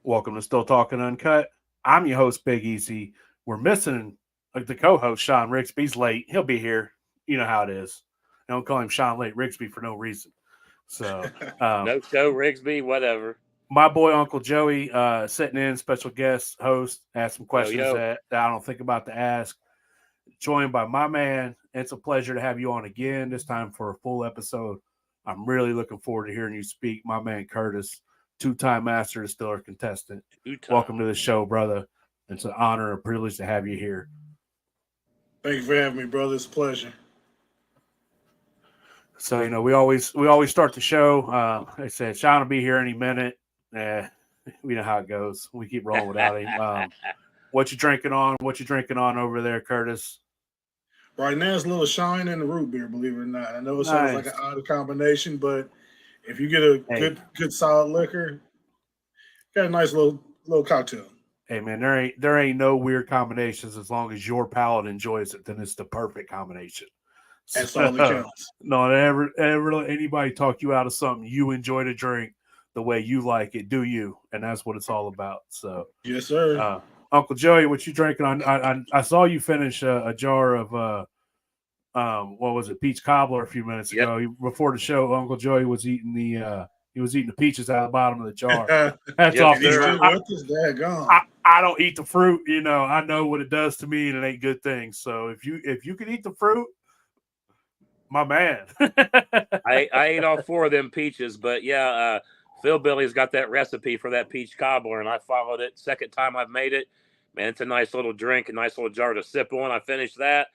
Welcome to Still Talking Uncut. I'm your host, Big Easy. We're missing the co-host, Sean Rigsby. He's late. He'll be here. You know how it is. Don't call him Sean Late Rigsby for no reason. So, No show, Rigsby, whatever. my boy Uncle Joey sitting in, special guest host, asked some Yo, questions yo. that I don't think about to ask. Joined by my man. It's a pleasure to have you on again, this time for a full episode. I'm really looking forward to hearing you speak. My man Curtis, two-time master distiller contestant. Welcome to the show, brother. It's an honor and a privilege to have you here. Thank you for having me, brother. It's a pleasure. So, we always start the show. They said Sean will be here any minute. We know how it goes. We keep rolling without him. What you drinking on? What you drinking on over there, Curtis? Right now, it's a little shine and the root beer, believe it or not. I know it sounds like an odd combination, but if you get a good solid liquor, got a nice little cocktail. Hey man, there ain't no weird combinations as long as your palate enjoys it. Then it's the perfect combination. That's all that counts. No, ever let anybody talk you out of something you enjoy to drink the way you like it. Do you? And that's what it's all about. So yes, sir. Uncle Joey, what you drinking on? I saw you finish a jar of what was it, peach cobbler a few minutes ago. Before the show, Uncle Joey was eating the peaches out of the bottom of the jar. That's off the I don't eat the fruit. I know what it does to me, and it ain't good things. So if you can eat the fruit, my man. I ate all four of them peaches, but yeah, Phil Billy's got that recipe for that peach cobbler, and I followed it. Second time I've made it. Man, it's a nice little drink, a nice little jar to sip on. I finished that,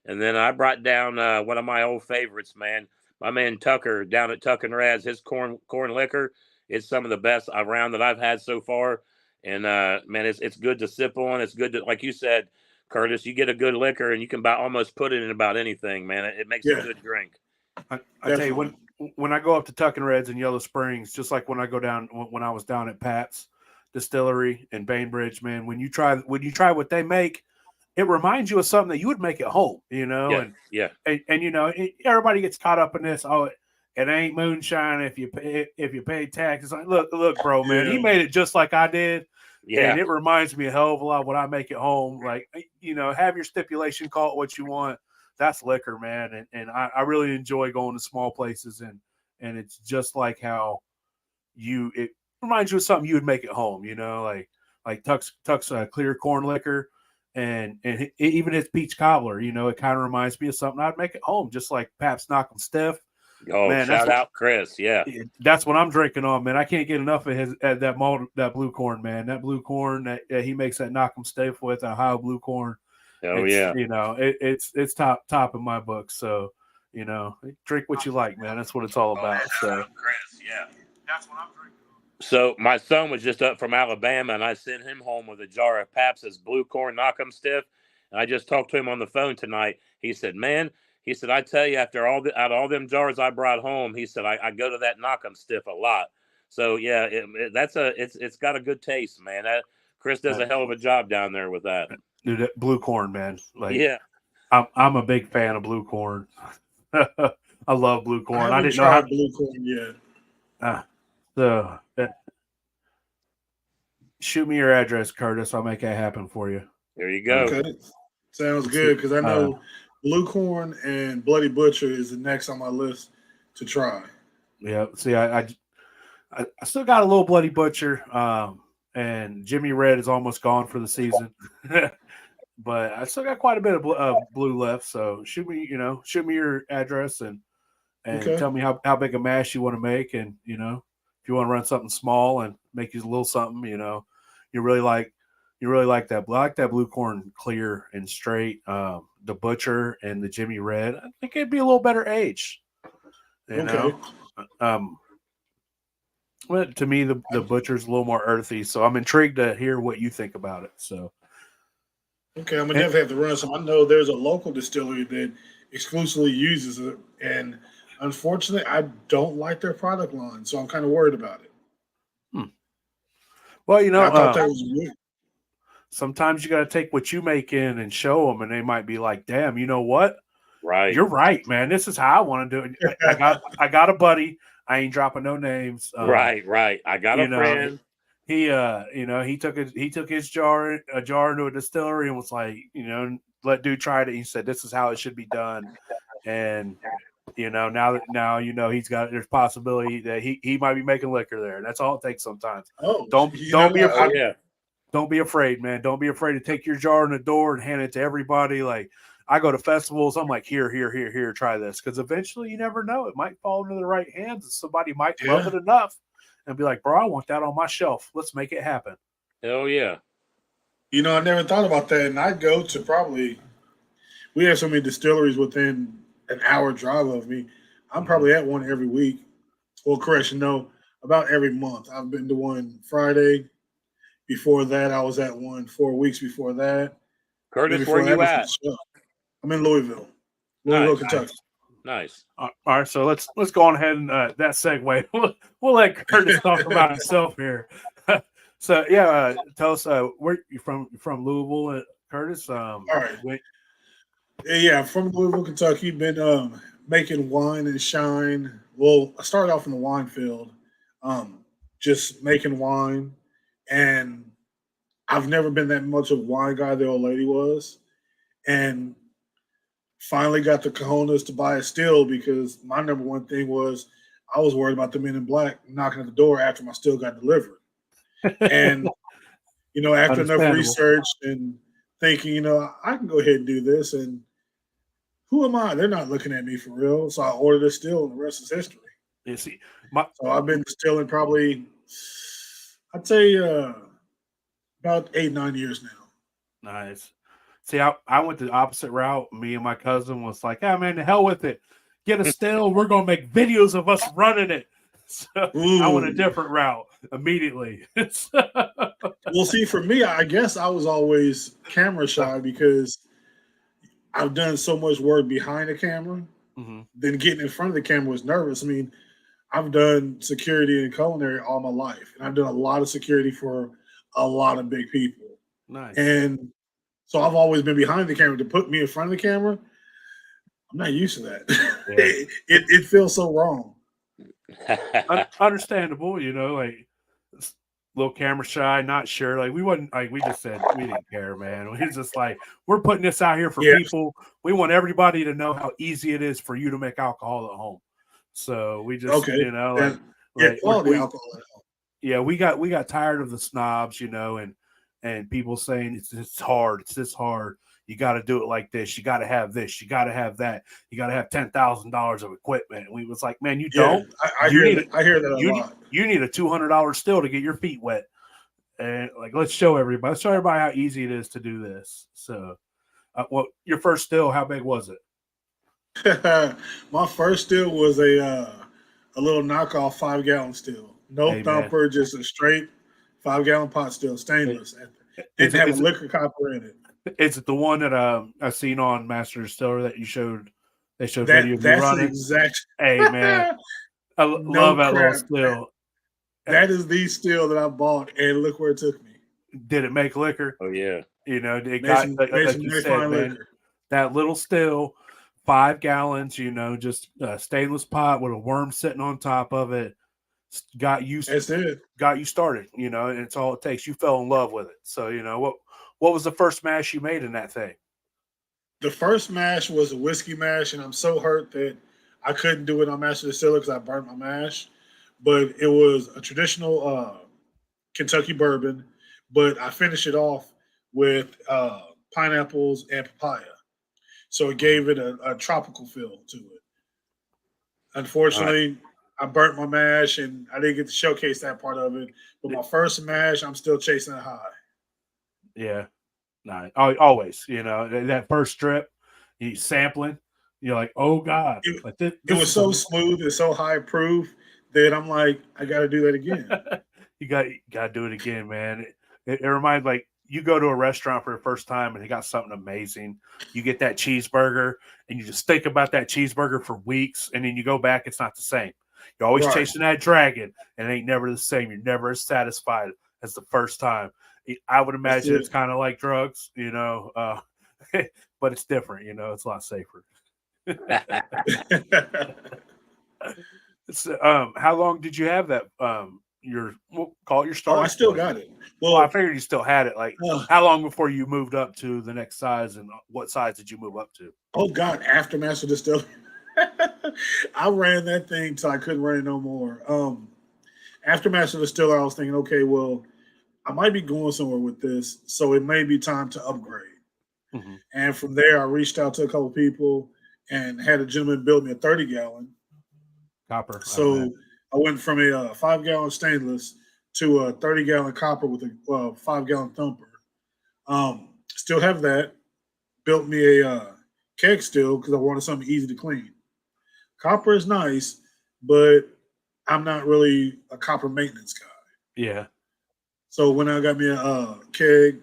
and then I brought down one of my old favorites, man. My man Tucker down at Tuck and Rad's, his corn liquor. It's some of the best around that I've had so far. And man, it's good to sip on. It's good to, like you said, Curtis, you get a good liquor and you can almost put it in about anything, man. It makes a good drink. I tell you, when I go up to Tuck and Red's in Yellow Springs, just like when I was down at Pat's Distillery in Bainbridge, man, when you try what they make, it reminds you of something that you would make at home, and everybody gets caught up in this. Oh, it ain't moonshine if you pay taxes. Like, look, bro, man, he made it just like I did. Yeah. And it reminds me a hell of a lot of what I make at home. Like, have your stipulation, call it what you want. That's liquor, man. And I really enjoy going to small places and it's just like how it reminds you of something you would make at home, like Tuck's clear corn liquor and even his peach cobbler, it kind of reminds me of something I'd make at home, just like Pabst Knock 'em Stiff. Oh, man, shout out Chris. Yeah. That's what I'm drinking on, man. I can't get enough of that blue corn, man. That blue corn that he makes that Knock 'em Stiff with, Ohio blue corn. Oh, yeah. It's top in my book. So, drink what you like, man. That's what it's all about. So, Chris, yeah. That's what I'm drinking. So my son was just up from Alabama, and I sent him home with a jar of Pabst's blue corn Knock 'em Stiff. And I just talked to him on the phone tonight. He said, man, I tell you, after out of all them jars I brought home, he said, I go to that Knock 'em Stiff a lot. So yeah, it's got a good taste, man. Chris does a hell of a job down there with that. Dude, that blue corn, man. Like, yeah, I'm a big fan of blue corn. I love blue corn. I didn't try blue corn yet. Shoot me your address, Curtis. I'll make that happen for you. There you go. Okay. Sounds good, because I know blue corn and Bloody Butcher is the next on my list to try. Yeah. See, I still got a little Bloody Butcher, and Jimmy Red is almost gone for the season. But I still got quite a bit of blue left. So shoot me your address and tell me how big a mash you want to make, and if you want to run something small and make you a little something, you really like that. I like that blue corn clear and straight. The Butcher and the Jimmy Red, I think it'd be a little better aged. But to me, the Butcher's a little more earthy. So I'm intrigued to hear what you think about it. So. Okay, I'm gonna definitely have to run some. I know there's a local distillery that exclusively uses it, and unfortunately, I don't like their product line, so I'm kind of worried about it. Well, I thought that was weird. Sometimes you got to take what you make in and show them, and they might be like, "Damn, you know what? Right, you're right, man. This is how I want to do it." I got a buddy. I ain't dropping no names. Right. I got a friend. he took his jar into a distillery and was like, let dude try it. He said, this is how it should be done. And now he's got, there's possibility that he might be making liquor there. That's all it takes sometimes. Don't be afraid. Don't be afraid, man. Don't be afraid to take your jar in the door and hand it to everybody. Like, I go to festivals, I'm like, here, try this. Because eventually you never know. It might fall into the right hands and somebody might love it enough and be like, bro, I want that on my shelf. Let's make it happen. Hell yeah. I never thought about that. And I'd go to we have so many distilleries within an hour drive of me. I'm probably at one every week. Well, correction, no, about every month. I've been to one Friday. Before that, I was at one 4 weeks before that. Curtis, where you at? I'm in Louisville, Kentucky. Nice. All right, so let's go on ahead and that segue. We'll let Curtis talk about himself here. So yeah, tell us where you from Louisville, Curtis. All right. Yeah, I'm from Louisville, Kentucky. Been making wine and shine. Well, I started off in the wine field, just making wine. And I've never been that much of a wine guy the old lady was. And finally got the cojones to buy a still because my number one thing was I was worried about the men in black knocking at the door after my still got delivered. And, after enough research and thinking, I can go ahead and do this. And who am I? They're not looking at me for real. So I ordered a still and the rest is history. You see, so I've been distilling probably – I'd say about 8-9 years now. Nice. See, I went the opposite route. Me and my cousin was like, man, the hell with it. Get a still. We're going to make videos of us running it. So I went a different route immediately. Well, see, for me, I guess I was always camera shy because I've done so much work behind the camera. Mm-hmm. Then getting in front of the camera was nervous. I mean, I've done security and culinary all my life, and I've done a lot of security for a lot of big people. Nice. And so I've always been behind the camera. To put me in front of the camera, I'm not used to that. Yeah. it feels so wrong. Understandable, like little camera shy, not sure. Like we just said we didn't care, man. We just like, we're putting this out here for people. We want everybody to know how easy it is for you to make alcohol at home. So we just, quality alcohol at home. Yeah, we got tired of the snobs, and people saying it's hard. It's this hard. You got to do it like this. You got to have this. You got to have that. You got to have $10,000 of equipment. And we was like, man, you don't. I hear that a lot. You need a $200 still to get your feet wet. And let's show everybody. Let's show everybody how easy it is to do this. So, your first still, how big was it? My first still was a little knockoff 5-gallon still. No thumper, just a straight 5-gallon pot still, stainless. Didn't have a liquor copper in it. Is it the one that I seen on Master Distiller that you showed? They showed video of you running. Exact. Hey man, I love that little still. That is the still that I bought, and look where it took me. Did it make liquor? Oh yeah. It got like you said, man, that little still. 5 gallons, just a stainless pot with a worm sitting on top of it. Got you started, and it's all it takes. You fell in love with it. So, what was the first mash you made in that thing? The first mash was a whiskey mash, and I'm so hurt that I couldn't do it on Master Distiller because I burnt my mash. But it was a traditional Kentucky bourbon, but I finished it off with pineapples and papaya. So it gave it a tropical feel to it. Unfortunately, I burnt my mash, and I didn't get to showcase that part of it. But my first mash, I'm still chasing it high. Yeah. Nice. Always, that first strip, you sampling, you're like, oh, God. It was so smooth and so high proof that I'm like, I got to do that again. You got to do it again, man. It reminds you go to a restaurant for the first time and they got something amazing. You get that cheeseburger and you just think about that cheeseburger for weeks. And then you go back, it's not the same. You're always chasing that dragon and it ain't never the same. You're never as satisfied as the first time. I would imagine it's kind of like drugs, but it's different, it's a lot safer. How long did you have that we'll call it your start. I still got it. Well, I figured you still had it. Like, how long before you moved up to the next size, and what size did you move up to? Oh God, after Master Distiller, I ran that thing till I couldn't run it no more. After Master Distiller, I was thinking, okay, well, I might be going somewhere with this, so it may be time to upgrade. Mm-hmm. And from there, I reached out to a couple people and had a gentleman build me a 30-gallon copper. So I went from a 5-gallon stainless to a 30-gallon copper with a 5-gallon thumper. Still have that. Built me a keg still because I wanted something easy to clean. Copper is nice, but I'm not really a copper maintenance guy. Yeah. So when I got me a keg,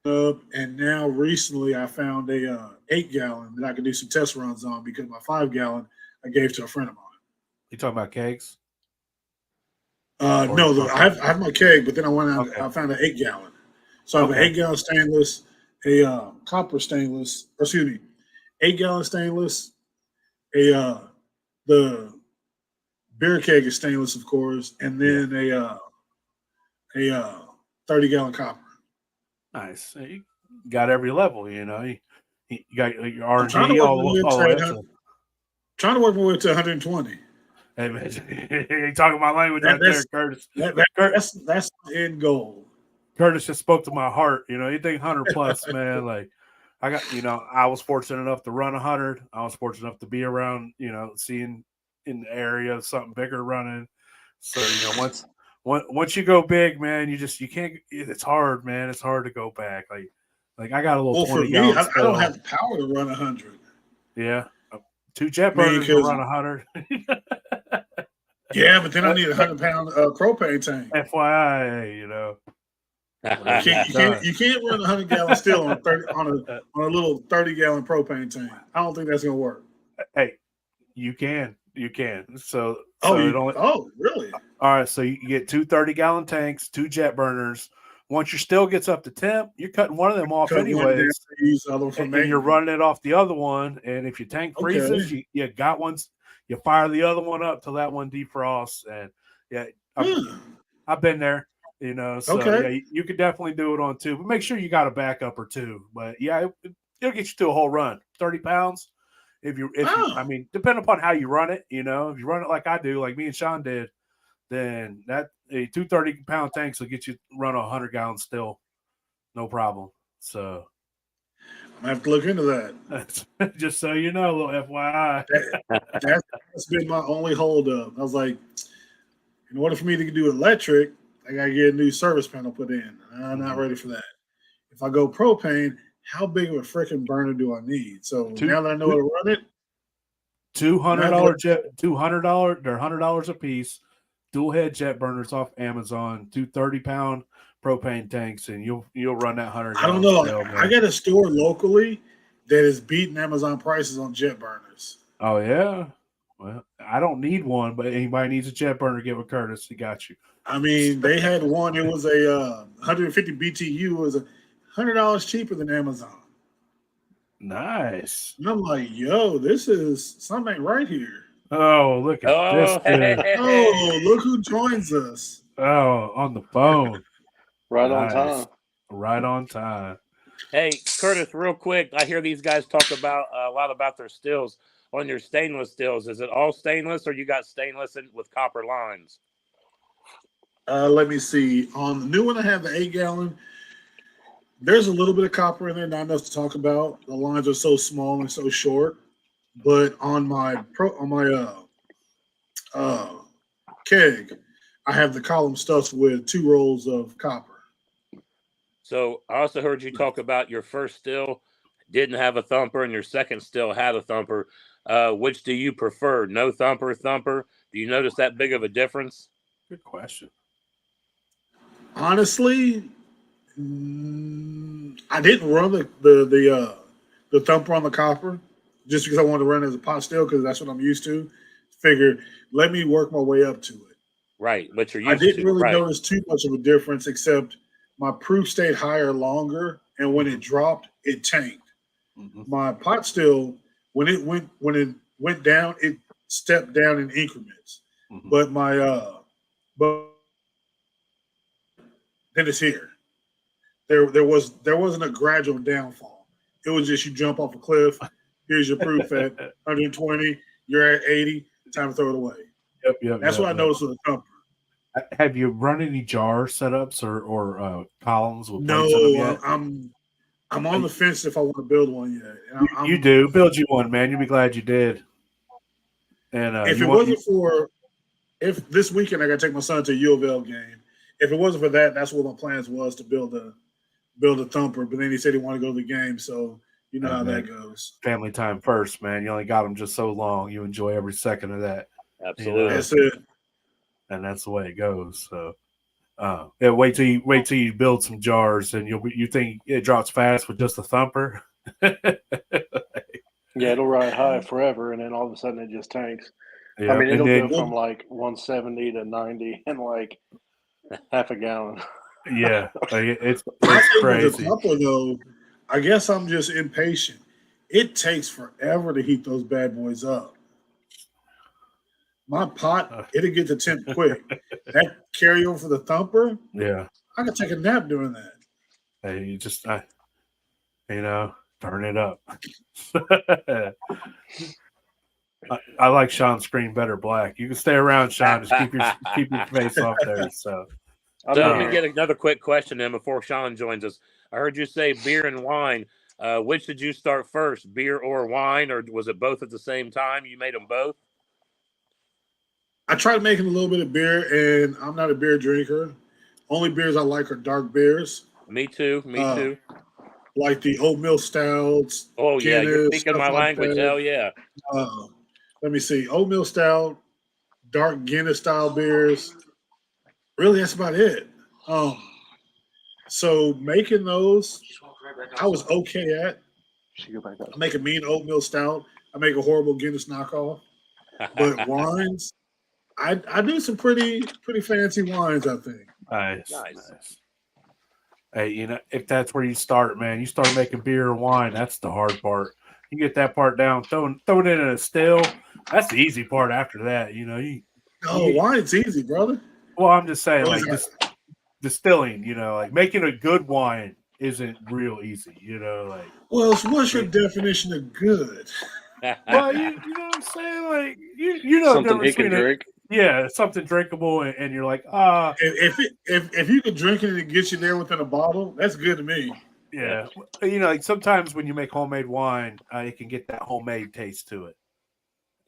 and now recently I found a 8-gallon that I could do some test runs on because my 5-gallon I gave to a friend of mine. You talking about kegs? No, I have my keg, but then I went out. Okay. I found an 8-gallon. So I have an 8-gallon stainless, a copper stainless. Excuse me, 8-gallon stainless. The beer keg is stainless, of course, and then a 30-gallon copper. Nice. You got every level, you know. You got your R&D all the way up. Trying to work my way to 120. Hey, man, you talking my language out there, Curtis. That's the end goal. Curtis just spoke to my heart. You know, anything 100 plus, man. Like, I got, I was fortunate enough to run 100. I was fortunate enough to be around, seeing in the area something bigger running. So, once you go big, man, you can't. It's hard, man. It's hard to go back. Like I got a little. Well, for me, I don't have the power to run 100. Yeah. 2 jet burners to run 100. Yeah, but then I need a 100-pound propane tank. FYI, you can't run 100-gallon still on a little 30-gallon propane tank. I don't think that's gonna work. Hey, you can. So really? All right. So you get 2 30-gallon tanks, 2 jet burners. Once your still gets up to temp, you're cutting one of them off anyways, and you're running it off the other one. And if your tank freezes, you got one. You fire the other one up till that one defrosts. And I've been there, So you could definitely do it on 2, but make sure you got a backup or 2. But it'll get you to a whole run. 30 pounds. If you, depending upon how you run it, if you run it like I do, like me and Sean did, then that 2 30-pound tanks will get you run 100 gallons still, no problem. So I have to look into that. Just so you know, a little FYI. That's been my only holdup. I was like, in order for me to do electric, I gotta get a new service panel put in. I'm not ready for that. If I go propane, how big of a freaking burner do I need? So now that I know how to run it, $200 jet, $200. They're $100 a piece. Dual head jet burners off Amazon, 2 30-pound propane tanks, and you'll run that 100. I don't know. I got a store locally that is beating Amazon prices on jet burners. Oh yeah. Well, I don't need one, but anybody needs a jet burner, give a Curtis. He got you. I mean, they had one. It was a 150 BTU. It was $100 cheaper than Amazon. Nice. And I'm like, yo, this is something right here. Oh, look at this. Oh, look who joins us. Oh, on the phone. Right on time. Right on time. Hey, Curtis, real quick. I hear these guys talk about a lot about their stills. On your stainless stills, is it all stainless, or you got stainless with copper lines? Let me see. On the new one, I have the 8-gallon. There's a little bit of copper in there, not enough to talk about. The lines are so small and so short. But on my keg, I have the column stuffed with 2 rolls of copper. So I also heard you talk about your first still didn't have a thumper and your second still had a thumper. Which do you prefer? No thumper, thumper? Do you notice that big of a difference? Good question. Honestly, I didn't run the thumper on the copper just because I wanted to run it as a pot still because that's what I'm used to. Figured, let me work my way up to it. Right, but you're used to. I didn't really notice too much of a difference, except my proof stayed higher longer, and when it dropped, it tanked. Mm-hmm. My pot still, when it went down, it stepped down in increments. Mm-hmm. then it's here. There wasn't a gradual downfall. It was just you jump off a cliff. Here's your proof at 120. You're at 80. Time to throw it away. Yep. That's what I noticed with the thumper. Have you run any jar setups or columns with no? plates in them yet? I'm on the fence if I want to build one yet. And you do build you one, man. You'll be glad you did. And if this weekend I got to take my son to a U of L game. If it wasn't for that, that's what my plans was to build a thumper. But then he said he wanted to go to the game, so you know how that goes. Family time first, man. You only got them just so long. You enjoy every second of that. Absolutely, that's it. And that's the way it goes. So, wait till you build some jars, and you think it drops fast with just a thumper. Yeah, it'll ride high forever, and then all of a sudden it just tanks. Yeah, I mean, it'll go from like 170 to 90 in like half a gallon. Yeah, it's crazy. With the thumper, though, I guess I'm just impatient. It takes forever to heat those bad boys up. My pot, it'll get to temp quick. That carryover for the thumper, yeah, I could take a nap doing that. Hey, you just, turn it up. I like Sean's screen better black. You can stay around, Sean. Just keep your face off there. So let me get another quick question in before Sean joins us. I heard you say beer and wine. Which did you start first, beer or wine, or was it both at the same time? You made them both? I tried making a little bit of beer, and I'm not a beer drinker. Only beers I like are dark beers. Me too. Like the oatmeal stouts. Oh, yeah. Guinness, You're speaking my language. Hell yeah. Let me see. Oatmeal stout, dark Guinness style beers. Really, that's about it. So making those, I was okay at. I make a mean oatmeal stout. I make a horrible Guinness knockoff. But wines, I do some pretty fancy wines, I think. Nice. Hey, if that's where you start, man, you start making beer or wine. That's the hard part. You get that part down, throw it in a still. That's the easy part. After that, wine's easy, brother. Well, I'm just saying, distilling. Like making a good wine isn't real easy. Well, so what's your definition of good? Well, you know what I'm saying? Like something he can drink. Yeah, something drinkable, and you're like, if you can drink it and it gets you there within a bottle, that's good to me. Yeah, like sometimes when you make homemade wine, it can get that homemade taste to it,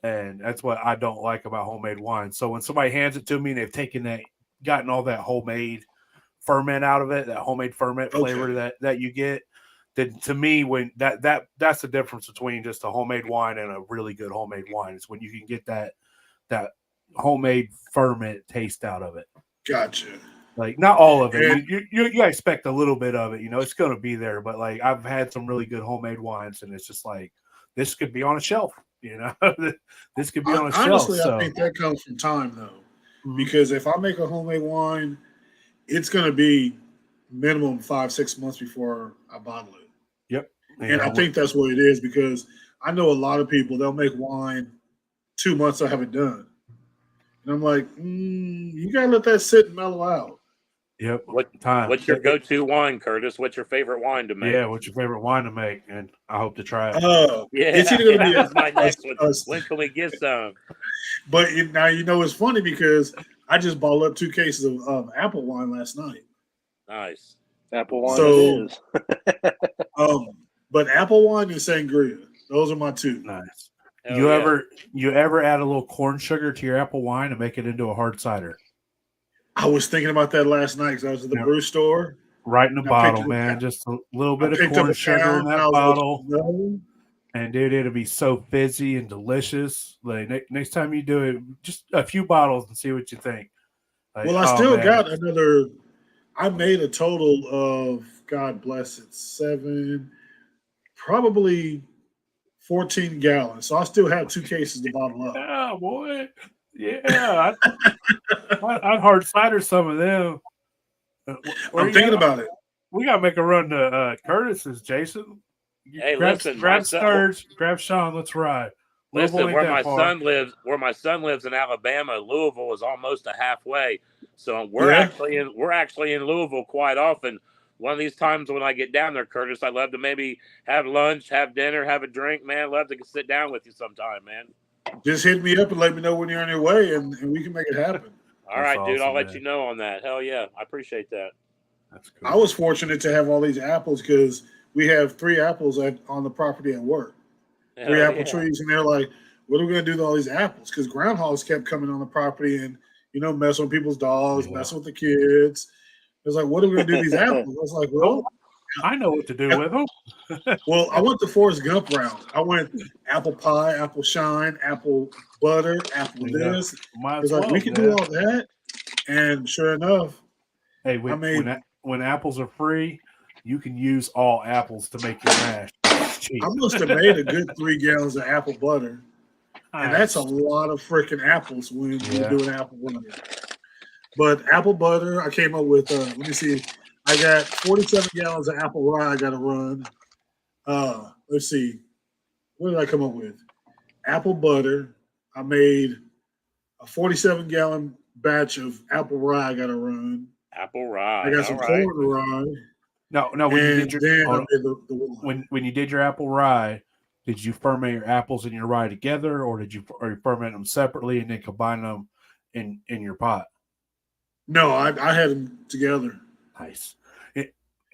and that's what I don't like about homemade wine. So when somebody hands it to me and they've gotten all that homemade ferment out of it, that homemade ferment flavor that you get, then to me, when that's the difference between just a homemade wine and a really good homemade wine is when you can get that homemade ferment taste out of it. Gotcha. Like not all of it. You expect a little bit of it. It's going to be there. But like I've had some really good homemade wines, and it's just like this could be on a shelf. This could be on a shelf. Honestly, I think that comes from time though, because if I make a homemade wine, it's going to be minimum 5-6 months before I bottle it. Yep. And I think that's what it is because I know a lot of people they'll make wine 2 months to have it done. And I'm like, you gotta let that sit and mellow out. Yep. What's your go-to wine, Curtis? What's your favorite wine to make? Yeah, what's your favorite wine to make? And I hope to try it. It's either gonna be that's my next one. When can we get some? But now it's funny because I just bottled up 2 cases of apple wine last night. Nice. Apple wine it is. But apple wine and sangria. Those are my 2. Nice. You ever add a little corn sugar to your apple wine and make it into a hard cider? I was thinking about that last night because I was at the brew store. Right in the bottle, man. Just a little bit of corn sugar in that bottle. And dude, it'll be so fizzy and delicious. Like next time you do it, just a few bottles and see what you think. Like, well, I still got another. I made a total of, God bless it, 7, probably 14 gallons. So I still have 2 cases to bottle up. Oh, boy. Yeah. I'd hard cider some of them. I'm thinking about it. We got to make a run to Curtis's, Jason. Hey, grab Sturge, grab Sean. Let's ride. Listen, where my son lives in Alabama, Louisville is almost a halfway. So we're actually in Louisville quite often. One of these times when I get down there, Curtis, I'd love to maybe have lunch, have dinner, have a drink, man. I'd love to sit down with you sometime, man. Just hit me up and let me know when you're on your way, and we can make it happen. All right, dude. I'll let you know on that. Hell yeah. I appreciate that. That's cool. I was fortunate to have all these apples because we have 3 apples on the property at work. 3 apple trees, and they're like, what are we going to do with all these apples? Because groundhogs kept coming on the property and, messing with people's dogs, messing with the kids. It was like, what are we going to do with these apples? I was like, well, I know what to do with them. Well, I went the Forrest Gump route. I went apple pie, apple shine, apple butter, apple this. It's like, we can do all that. And sure enough, hey, when apples are free, you can use all apples to make your mash. I must have made a good 3 gallons of apple butter. And that's a lot of freaking apples when you're doing apple butter. But apple butter, I came up with, let me see, I got 47 gallons of apple rye I got to run. Let's see, what did I come up with? Apple butter. I made a 47-gallon batch of apple rye I got to run. Apple rye. I got some corn rye. No. When you did your apple rye, did you ferment your apples and your rye together, or did you ferment them separately and then combine them in your pot? No, I had them together. Nice.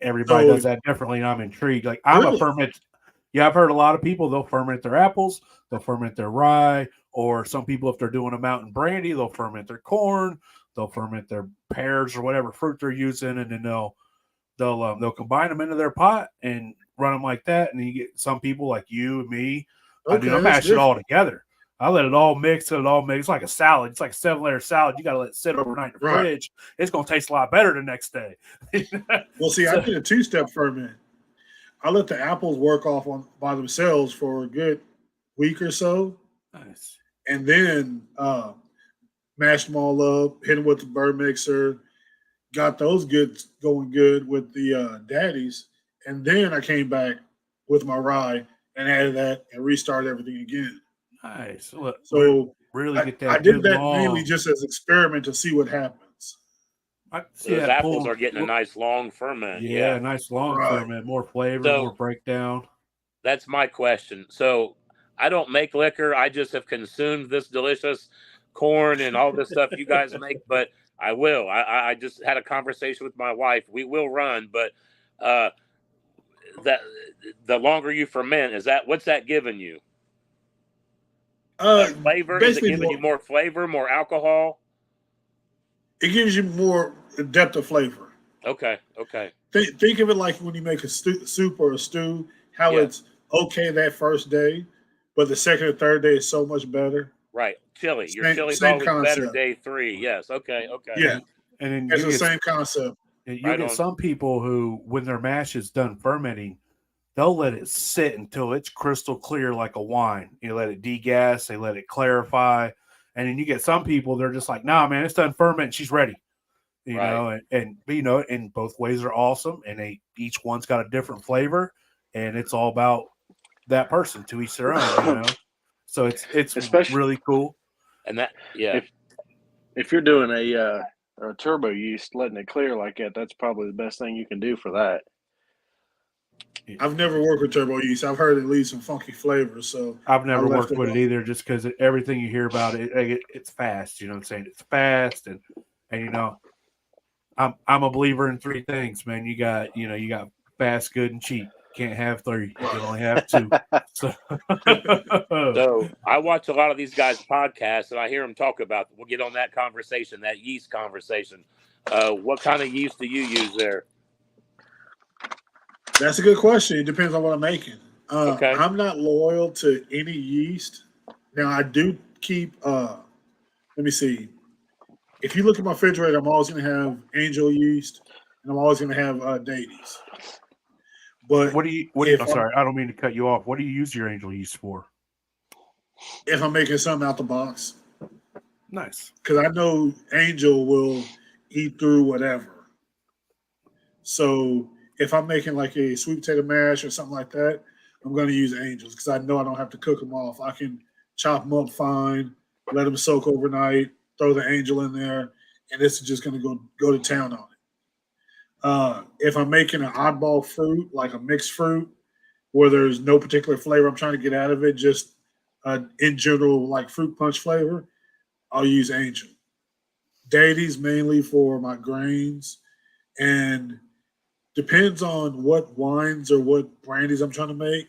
Everybody does that differently, and I'm intrigued. Like I'm a ferment. Yeah, I've heard a lot of people, they'll ferment their apples, they'll ferment their rye, or some people, if they're doing a mountain brandy, they'll ferment their corn, they'll ferment their pears or whatever fruit they're using, and then they'll combine them into their pot and run them like that. And then you get some people like you and me. I mash it all together. I let it all mix. It's like a salad. It's like a 7-layer salad. You got to let it sit overnight in the fridge. It's going to taste a lot better the next day. Well, see, I did a 2-step ferment. I let the apples work off by themselves for a good week or so. Nice. And then mashed them all up, hit them with the bird mixer, got those going good with the daddies. And then I came back with my rye and added that and restarted everything again. Nice. Look, so really get that. I did that mainly just as an experiment to see what happens. Those apples are getting a nice long ferment. Yeah, nice long ferment, more flavor, more breakdown. That's my question. So I don't make liquor. I just have consumed this delicious corn and all this stuff you guys make, but I will. I just had a conversation with my wife. We will run, but that the longer you ferment, what's that giving you? Flavor? Is it giving you more flavor, more alcohol? It gives you more depth of flavor. Okay. Think of it like when you make a soup or a stew, how it's okay that first day, but the second or third day is so much better. Right. Chili. Your chili's always better day 3. Yes. Okay. Yeah. And then it's the same concept. You get some people who, when their mash is done fermenting, they'll let it sit until it's crystal clear like a wine. You let it degas, they let it clarify. And then you get some people, they're just like, nah, man, it's done fermenting. She's ready. You know, and both ways are awesome. And each one's got a different flavor. And it's all about that person, to each their own, So it's really cool. And that, if you're doing a turbo yeast, letting it clear like that, that's probably the best thing you can do for that. I've never worked with turbo yeast. I've heard it leaves some funky flavors. So I've never worked with it either, just because everything you hear about it's fast. You know what I'm saying? It's fast, and I'm a believer in 3 things, man. You got fast, good, and cheap. Can't have 3. You can only have 2. So I watch a lot of these guys' podcasts, and I hear them talk about. We'll get on that conversation, that yeast conversation. What kind of yeast do you use there? That's a good question. It depends on what I'm making. Okay. I'm not loyal to any yeast. Now, I do keep, let me see. If you look at my refrigerator, I'm always going to have angel yeast, and I'm always going to have dailies. But I'm sorry, I don't mean to cut you off. What do you use your angel yeast for? If I'm making something out the box. Nice. Because I know angel will eat through whatever. So if I'm making like a sweet potato mash or something like that, I'm going to use angels because I know I don't have to cook them off. I can chop them up fine, let them soak overnight, throw the angel in there, and this is just going to go to town on it. If I'm making an oddball fruit, like a mixed fruit, where there's no particular flavor I'm trying to get out of it, just in general, like fruit punch flavor, I'll use Angel. Deities mainly for my grains, and depends on what wines or what brandies I'm trying to make.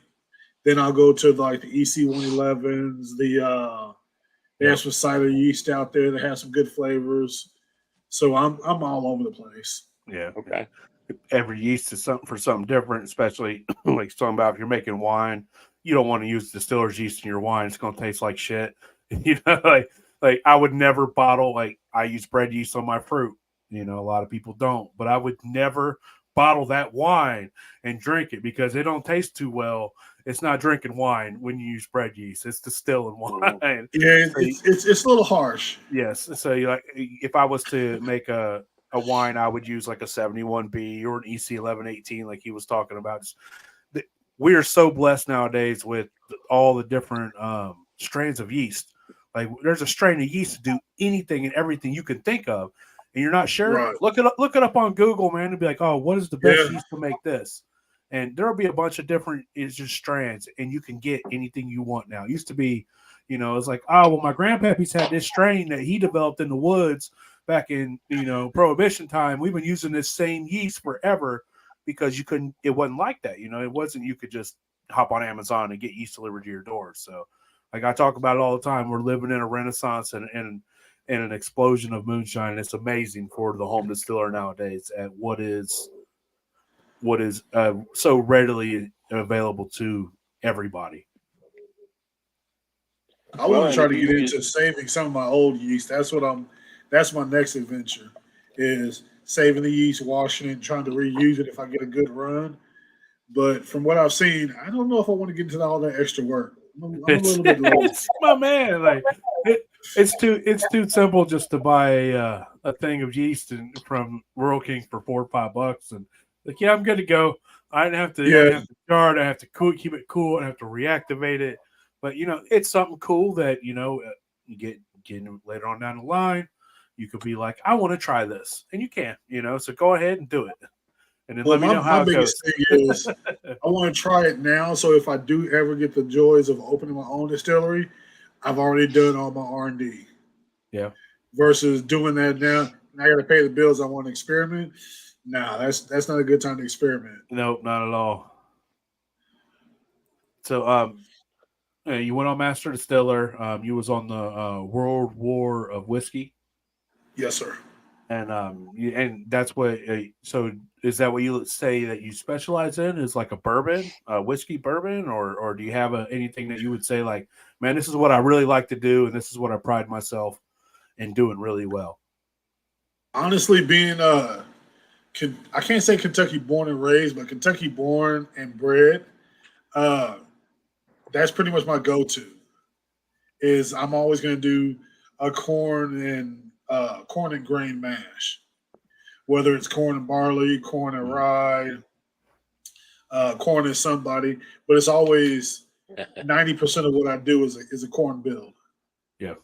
Then I'll go to like the EC 111s. They have some cider yeast out there that has some good flavors. So I'm all over the place. Yeah. Okay. Every yeast is something for something different, especially like talking about if you're making wine, you don't want to use distiller's yeast in your wine. It's going to taste like shit. Like I would never bottle, like I use bread yeast on my fruit. A lot of people don't, but I would never bottle that wine and drink it because it don't taste too well. It's not drinking wine when you use bread yeast. It's distilling wine. Yeah, it's a little harsh. Yes. So like if I was to make a wine, I would use like a 71B or an EC 1118, like he was talking about. We are so blessed nowadays with all the different strains of yeast. Like there's a strain of yeast to do anything and everything you can think of, and you're not sure. Right. Look it up on Google, man, and be like, oh, what is the best yeast to make this? And there'll be a bunch of different just strands, and you can get anything you want now. It used to be, it's like, oh, well, my grandpappy's had this strain that he developed in the woods back in, Prohibition time. We've been using this same yeast forever because it wasn't like that. It wasn't, you could just hop on Amazon and get yeast delivered to your door. So like I talk about it all the time, we're living in a renaissance and an explosion of moonshine. And it's amazing for the home distiller nowadays at what is so readily available to everybody. I want to try to get into saving some of my old yeast. That's my next adventure, is saving the yeast, washing it, and trying to reuse it if I get a good run. But from what I've seen, I don't know if I want to get into all that extra work. I'm a little bit low. My man, like it's too simple just to buy a thing of yeast from Rural King for $4 or $5, and like, yeah, I'm good to go. I didn't have to jar it. I have to keep it cool. I have to reactivate it. But it's something cool that you get later on down the line. You could be like, I want to try this, and you can. So go ahead and do it. And then let me know how it goes. My biggest thing is I want to try it now. So if I do ever get the joys of opening my own distillery, I've already done all my R&D. Yeah. Versus doing that now, and I got to pay the bills. I want to experiment. Nah, that's not a good time to experiment. Nope, not at all. So, you went on Master Distiller. You was on the World War of Whiskey. Yes, sir. And that's what. So, is that what you say that you specialize in? Is like a bourbon, whiskey bourbon, or do you have anything that you would say like, man, this is what I really like to do, and this is what I pride myself in doing really well? Honestly, being I can't say Kentucky born and raised, but Kentucky born and bred. That's pretty much my go-to. Is I'm always going to do a corn and grain mash, whether it's corn and barley, corn and rye, corn and somebody, but it's always 90% of what I do is a corn build. Yeah,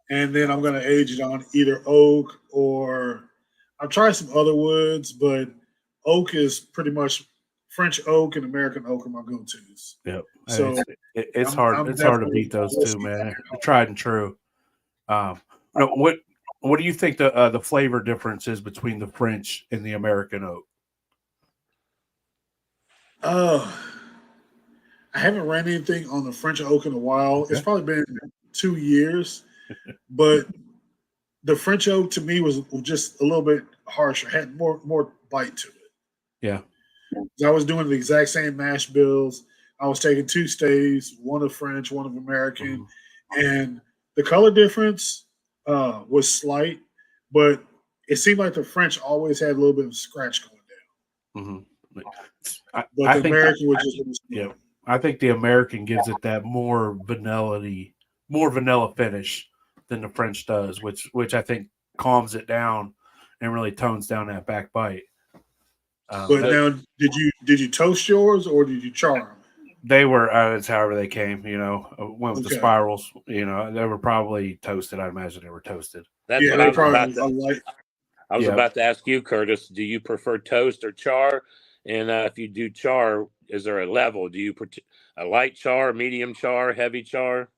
and then I'm going to age it on either oak or I've tried some other woods, but oak is pretty much French oak and American oak are my go-tos. Yep. So it's hard. It's hard to beat those two, man. Tried and true. What do you think the flavor difference is between the French and the American oak? I haven't ran anything on the French oak in a while. Okay. It's probably been 2 years, but the French oak to me was just a little bit harsher, had more bite to it. Yeah. I was doing the exact same mash bills. I was taking 2 staves, one of French, one of American, and the color difference was slight, but it seemed like the French always had a little bit of scratch going down. I the think American was just yeah. I think the American gives it that more vanilla finish than the French does, which I think calms it down and really tones down that back bite. But now, did you toast yours or did you char them? They were, it's however they came, went with the spirals. They were probably toasted. I imagine they were toasted. That's what I was about to. I was about to ask you, Curtis. Do you prefer toast or char? And if you do char, is there a level? Do you a light char, medium char, heavy char?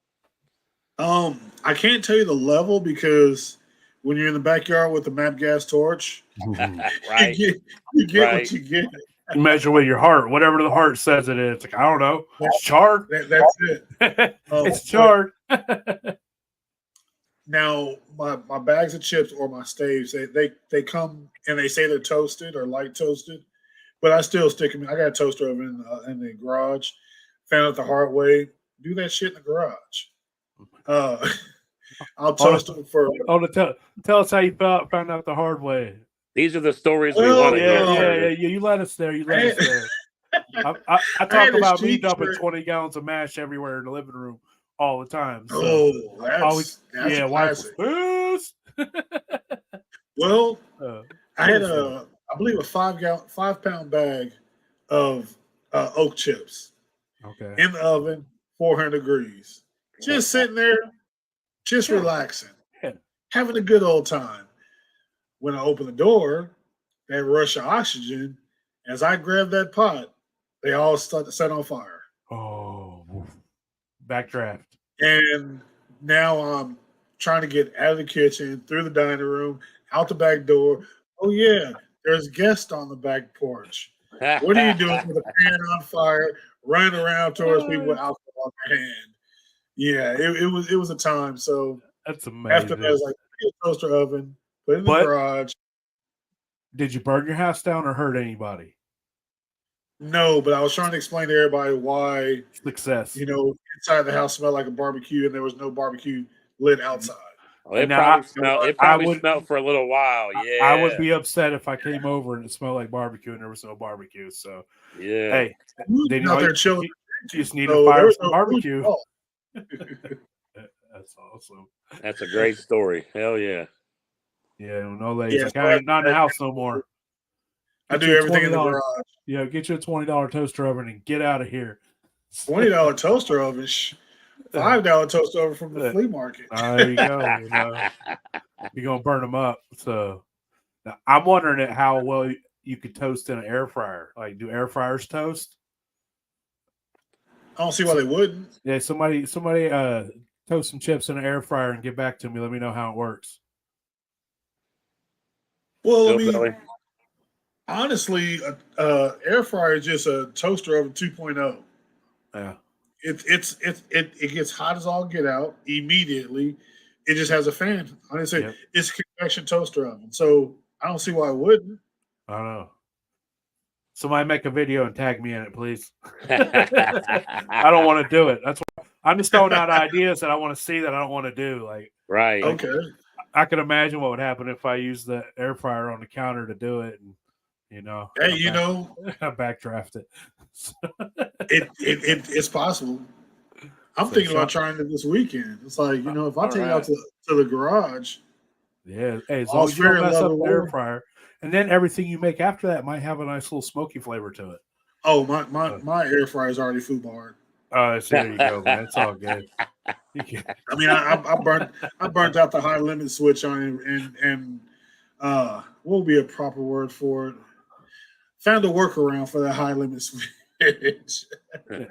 I can't tell you the level because when you're in the backyard with the MAP gas torch, right, you get what you get. You measure with your heart, whatever the heart says it is. It's like, I don't know, it's charred. That's it. It's charred. Now, my bags of chips or my staves, they come and they say they're toasted or light toasted, but I still stick them. I got a toaster oven in the garage. Found out the hard way. Do that shit in the garage. I'll toast them for. Tell us how you found out the hard way. These are the stories we want to hear. Yeah. You let us there. I talk about me dumping 20 gallons of mash everywhere in the living room all the time. So that's wife was pissed. Well, I had I believe a 5-pound bag of oak chips. Okay. In the oven, 400 degrees. Just sitting there, just relaxing, having a good old time. When I open the door, that rush of oxygen, as I grab that pot, they all start to set on fire. Oh, backdraft. And now I'm trying to get out of the kitchen, through the dining room, out the back door. Oh, yeah, there's guests on the back porch. What are you doing with a pan on fire, running around towards people with alcohol in their hand? Yeah, it was a time. So that's amazing. After that, I was like, a toaster oven, put it in the garage. Did you burn your house down or hurt anybody? No, but I was trying to explain to everybody why success. Inside the house smelled like a barbecue, and there was no barbecue lit outside. Well, it probably smelled for a little while. Yeah, I would be upset if I came over and it smelled like barbecue and there was no barbecue. So yeah, hey, then you just need to fire some barbecue. That's awesome. That's a great story. Hell yeah. Yeah, no ladies. Like, I ain't not in the house no more. I do everything in the garage. Yeah, get you a $20 toaster oven and get out of here. $20 toaster oven. $5 toaster oven from the flea market. There you go. You're gonna burn them up. So now, I'm wondering how well you could toast in an air fryer. Like, do air fryers toast? I don't see why they wouldn't. Yeah, somebody toast some chips in an air fryer and get back to me. Let me know how it works. Well, I mean, honestly, air fryer is just a toaster oven 2.0. Yeah. It gets hot as all get out immediately. It just has a fan. Honestly, it's a convection toaster oven. So I don't see why it wouldn't. I don't know. Somebody make a video and tag me in it, please. I don't want to do it. That's why I'm just throwing out ideas that I want to see that I don't want to do. Right. Okay. I can imagine what would happen if I used the air fryer on the counter to do it, and I backdraft it. It's possible. I'm thinking about trying it this weekend. It's like, if I take it out to the garage. Yeah. Hey, as long as you don't mess up the air fryer. And then everything you make after that might have a nice little smoky flavor to it. Oh, my air fryer is already FUBAR'd. So there you go, man. It's all good. I mean, I burnt out the high limit switch on it, and what would be a proper word for it? Found a workaround for that high limit switch.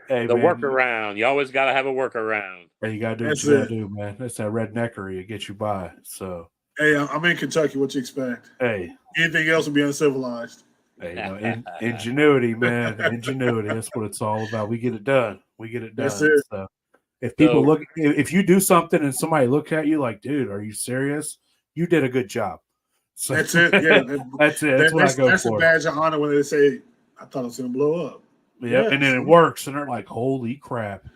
Workaround. You always got to have a workaround. Hey, you got to do what you got to do, man. That's that redneckery. It gets you by. So. Hey, I'm in Kentucky. What you expect? Hey. Anything else would be uncivilized. Hey, ingenuity, man. Ingenuity. That's what it's all about. We get it done. That's it. So if people if you do something and somebody looks at you like, dude, are you serious? You did a good job. So that's it. Yeah, that's it. That's what I go for. That's a badge of honor when they say, "I thought it was going to blow up." Yeah, and then it works, and they're like, "Holy crap!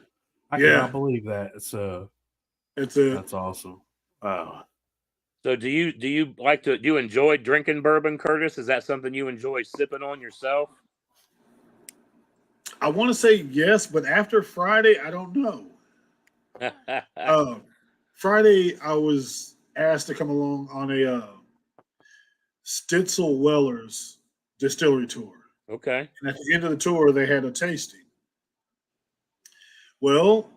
I cannot believe that." So that's awesome. Wow. So do you like do you enjoy drinking bourbon, Curtis? Is that something you enjoy sipping on yourself? I want to say yes, but after Friday, I don't know. Friday, I was asked to come along on a Stitzel Weller's distillery tour. Okay. And at the end of the tour, they had a tasting. Well,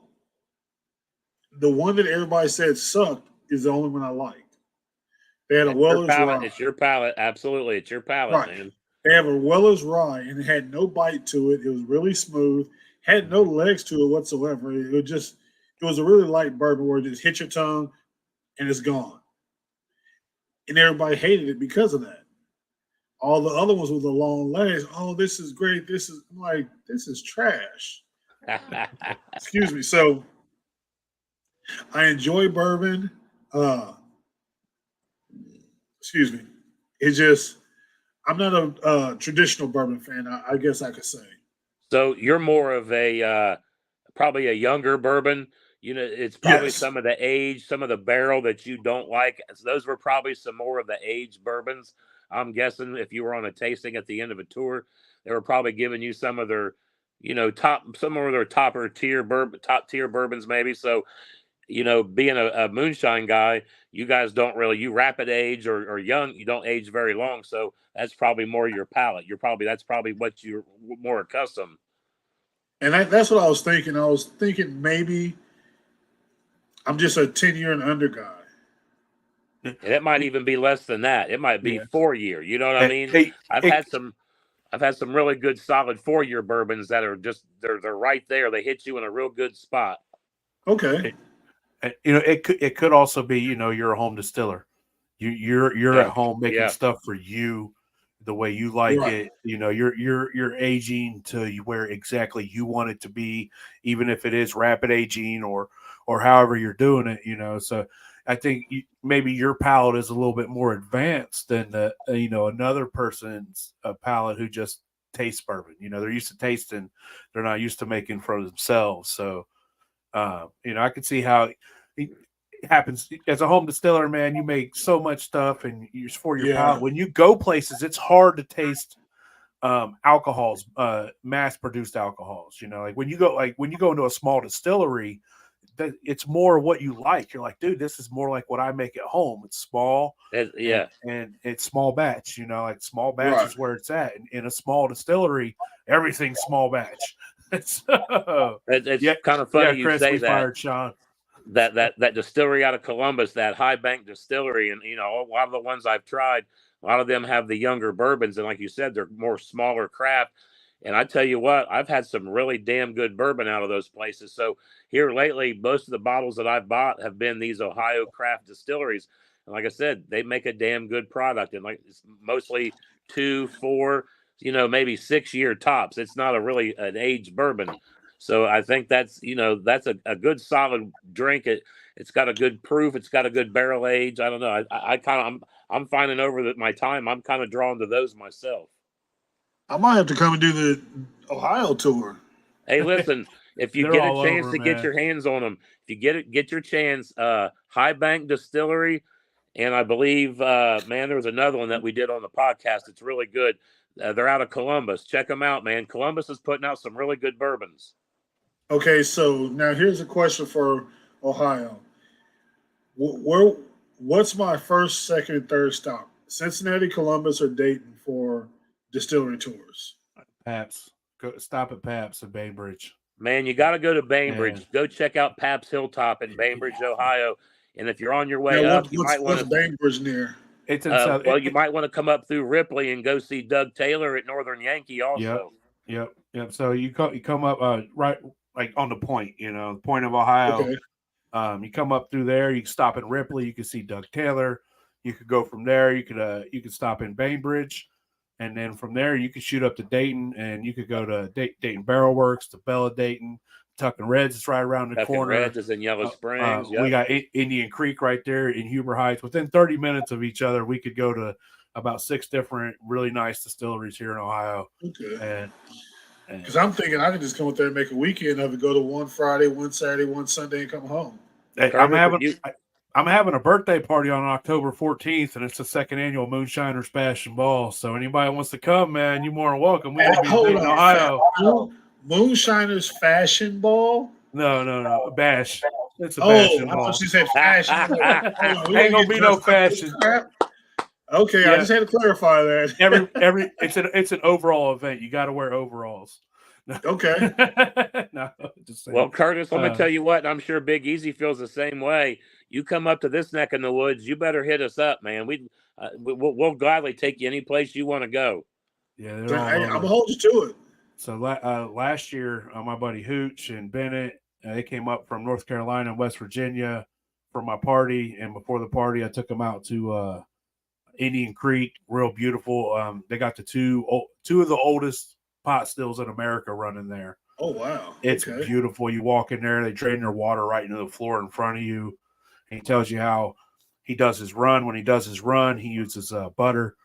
the one that everybody said sucked is the only one I liked. They had a Weller's Rye. It's your palate. Absolutely. It's your palate, Right. man. They have a Weller's Rye, and it had no bite to it. It was really smooth. Had no legs to it whatsoever. It was a really light bourbon where it just hit your tongue and it's gone. And everybody hated it because of that. All the other ones with the long legs, oh, this is great. This is trash. Excuse me. So I enjoy bourbon. Excuse me. It's just I'm not a traditional bourbon fan. I guess I could say. So you're more of a probably a younger bourbon. It's probably Yes. some of the age, some of the barrel that you don't like. Those were probably some more of the aged bourbons. I'm guessing if you were on a tasting at the end of a tour, they were probably giving you some of their, some of their top tier bourbons maybe. So, being a moonshine guy, you guys don't really, you rapid age or young, you don't age very long. So that's probably more your palate. That's probably what you're more accustomed. And that's what I was thinking. I was thinking maybe I'm just a 10-year and under guy. And it might even be less than that. It might be 4-year. You know what I mean? I've had some really good solid 4-year bourbons that are just they're right there. They hit you in a real good spot. Okay. It could also be, you're a home distiller. You're at home making stuff for you the way you like it. You're aging to where exactly you want it to be, even if it is rapid aging or however you're doing it. So I think maybe your palate is a little bit more advanced than another person's palate who just tastes bourbon. They're used to tasting, they're not used to making for themselves. So I could see how it happens as a home distiller, man. You make so much stuff and it's for your palate. When you go places, it's hard to taste alcohols, mass produced alcohols. Like when you go into a small distillery, it's more what you like. You're like, dude, this is more like what I make at home. It's small, and it's small batch. Like small batch is where it's at. In a small distillery, everything's small batch. It's kind of funny you Chris, say we that. Fired Sean. That distillery out of Columbus, that High Bank Distillery, and a lot of the ones I've tried, a lot of them have the younger bourbons, and like you said, they're more smaller craft. And I tell you what, I've had some really damn good bourbon out of those places. So here lately, most of the bottles that I've bought have been these Ohio craft distilleries. And like I said, they make a damn good product, and like it's mostly 2, 4, maybe 6-year tops. It's not an aged bourbon. So I think that's a good solid drink. It's got a good proof. It's got a good barrel age. I don't know. I'm finding over my time. I'm kind of drawn to those myself. I might have to come and do the Ohio tour. Hey, listen, if you get a chance to get your hands on them, if you get your chance, High Bank Distillery, and I believe, man, there was another one that we did on the podcast. It's really good. They're out of Columbus. Check them out, man. Columbus is putting out some really good bourbons. Okay, so now here's a question for Ohio. What's my first, second, and third stop? Cincinnati, Columbus, or Dayton for distillery tours? Pabst. Go stop at Pabst in Bainbridge. Man, you got to go to Bainbridge. Go check out Pabst Hilltop in Bainbridge, Ohio. And if you're on your way up, you might want to. What's Bainbridge near? It's in South. Well, you might want to come up through Ripley and go see Doug Taylor at Northern Yankee also. Yep. So you come up right like on the point, the point of Ohio. Okay. You come up through there. You can stop in Ripley. You can see Doug Taylor. You could go from there. You could stop in Bainbridge, and then from there you could shoot up to Dayton, and you could go to Dayton Barrel Works, to Bella Dayton. Tucking Reds is right around the corner. Reds is in Yellow Springs. We got Indian Creek right there in Huber Heights. Within 30 minutes of each other, we could go to about 6 different really nice distilleries here in Ohio. Okay. Because I'm thinking I could just come up there and make a weekend of it, go to one Friday, one Saturday, one Sunday, and come home. Hey, I'm having a birthday party on October 14th, and it's the 2nd annual Moonshiners Bash and Ball. So anybody wants to come, man, you're more than welcome. We're going to be in Ohio. Moonshiners Fashion Ball? No. Bash. It's a fashion ball. I thought you said fashion. Ain't gonna be no fashion. Okay, I just had to clarify that. It's an overall event. You got to wear overalls. Okay. No, just saying. Well, Curtis, let me tell you what. I'm sure Big Easy feels the same way. You come up to this neck in the woods, you better hit us up, man. We'll gladly take you any place you want to go. Yeah, they're all I'm over. gonna hold you to it. So last year, my buddy Hooch and Bennett, they came up from North Carolina and West Virginia for my party. And before the party, I took them out to Indian Creek, real beautiful. They got the two of the oldest pot stills in America running there. Oh wow, it's beautiful. You walk in there, they drain their water right into the floor in front of you. And he tells you how he does his run. When he does his run, he uses butter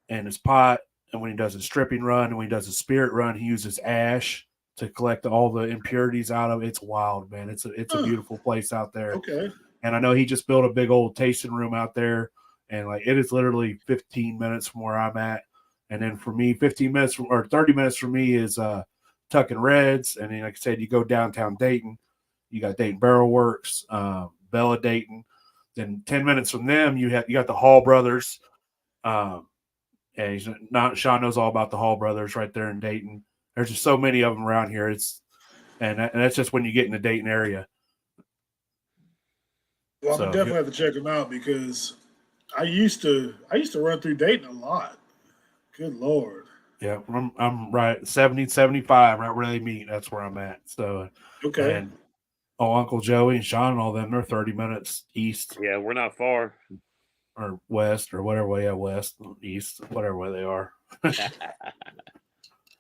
and his pot. And when he does his stripping run and when he does his spirit run, he uses ash to collect all the impurities out of it. It's wild, man. It's a beautiful place out there. Okay. And I know he just built a big old tasting room out there. And like it is literally 15 minutes from where I'm at. And then for me, 15 minutes or 30 minutes for me is Tuck and Reds. And then, like I said, you go downtown Dayton. You got Dayton Barrel Works, Bella Dayton. Then 10 minutes from them, you got the Hall Brothers. And Sean knows all about the Hall Brothers right there in Dayton. There's just so many of them around here. And that's just when you get in the Dayton area. Well, I'm gonna definitely have to check them out because I used to run through Dayton a lot. Good Lord. Yeah, I'm right 70, 75, right where they meet. That's where I'm at. So okay. And Uncle Joey and Sean and all them, they're 30 minutes east. Yeah, we're not far. Or west or whatever way, west, east, whatever way they are. They're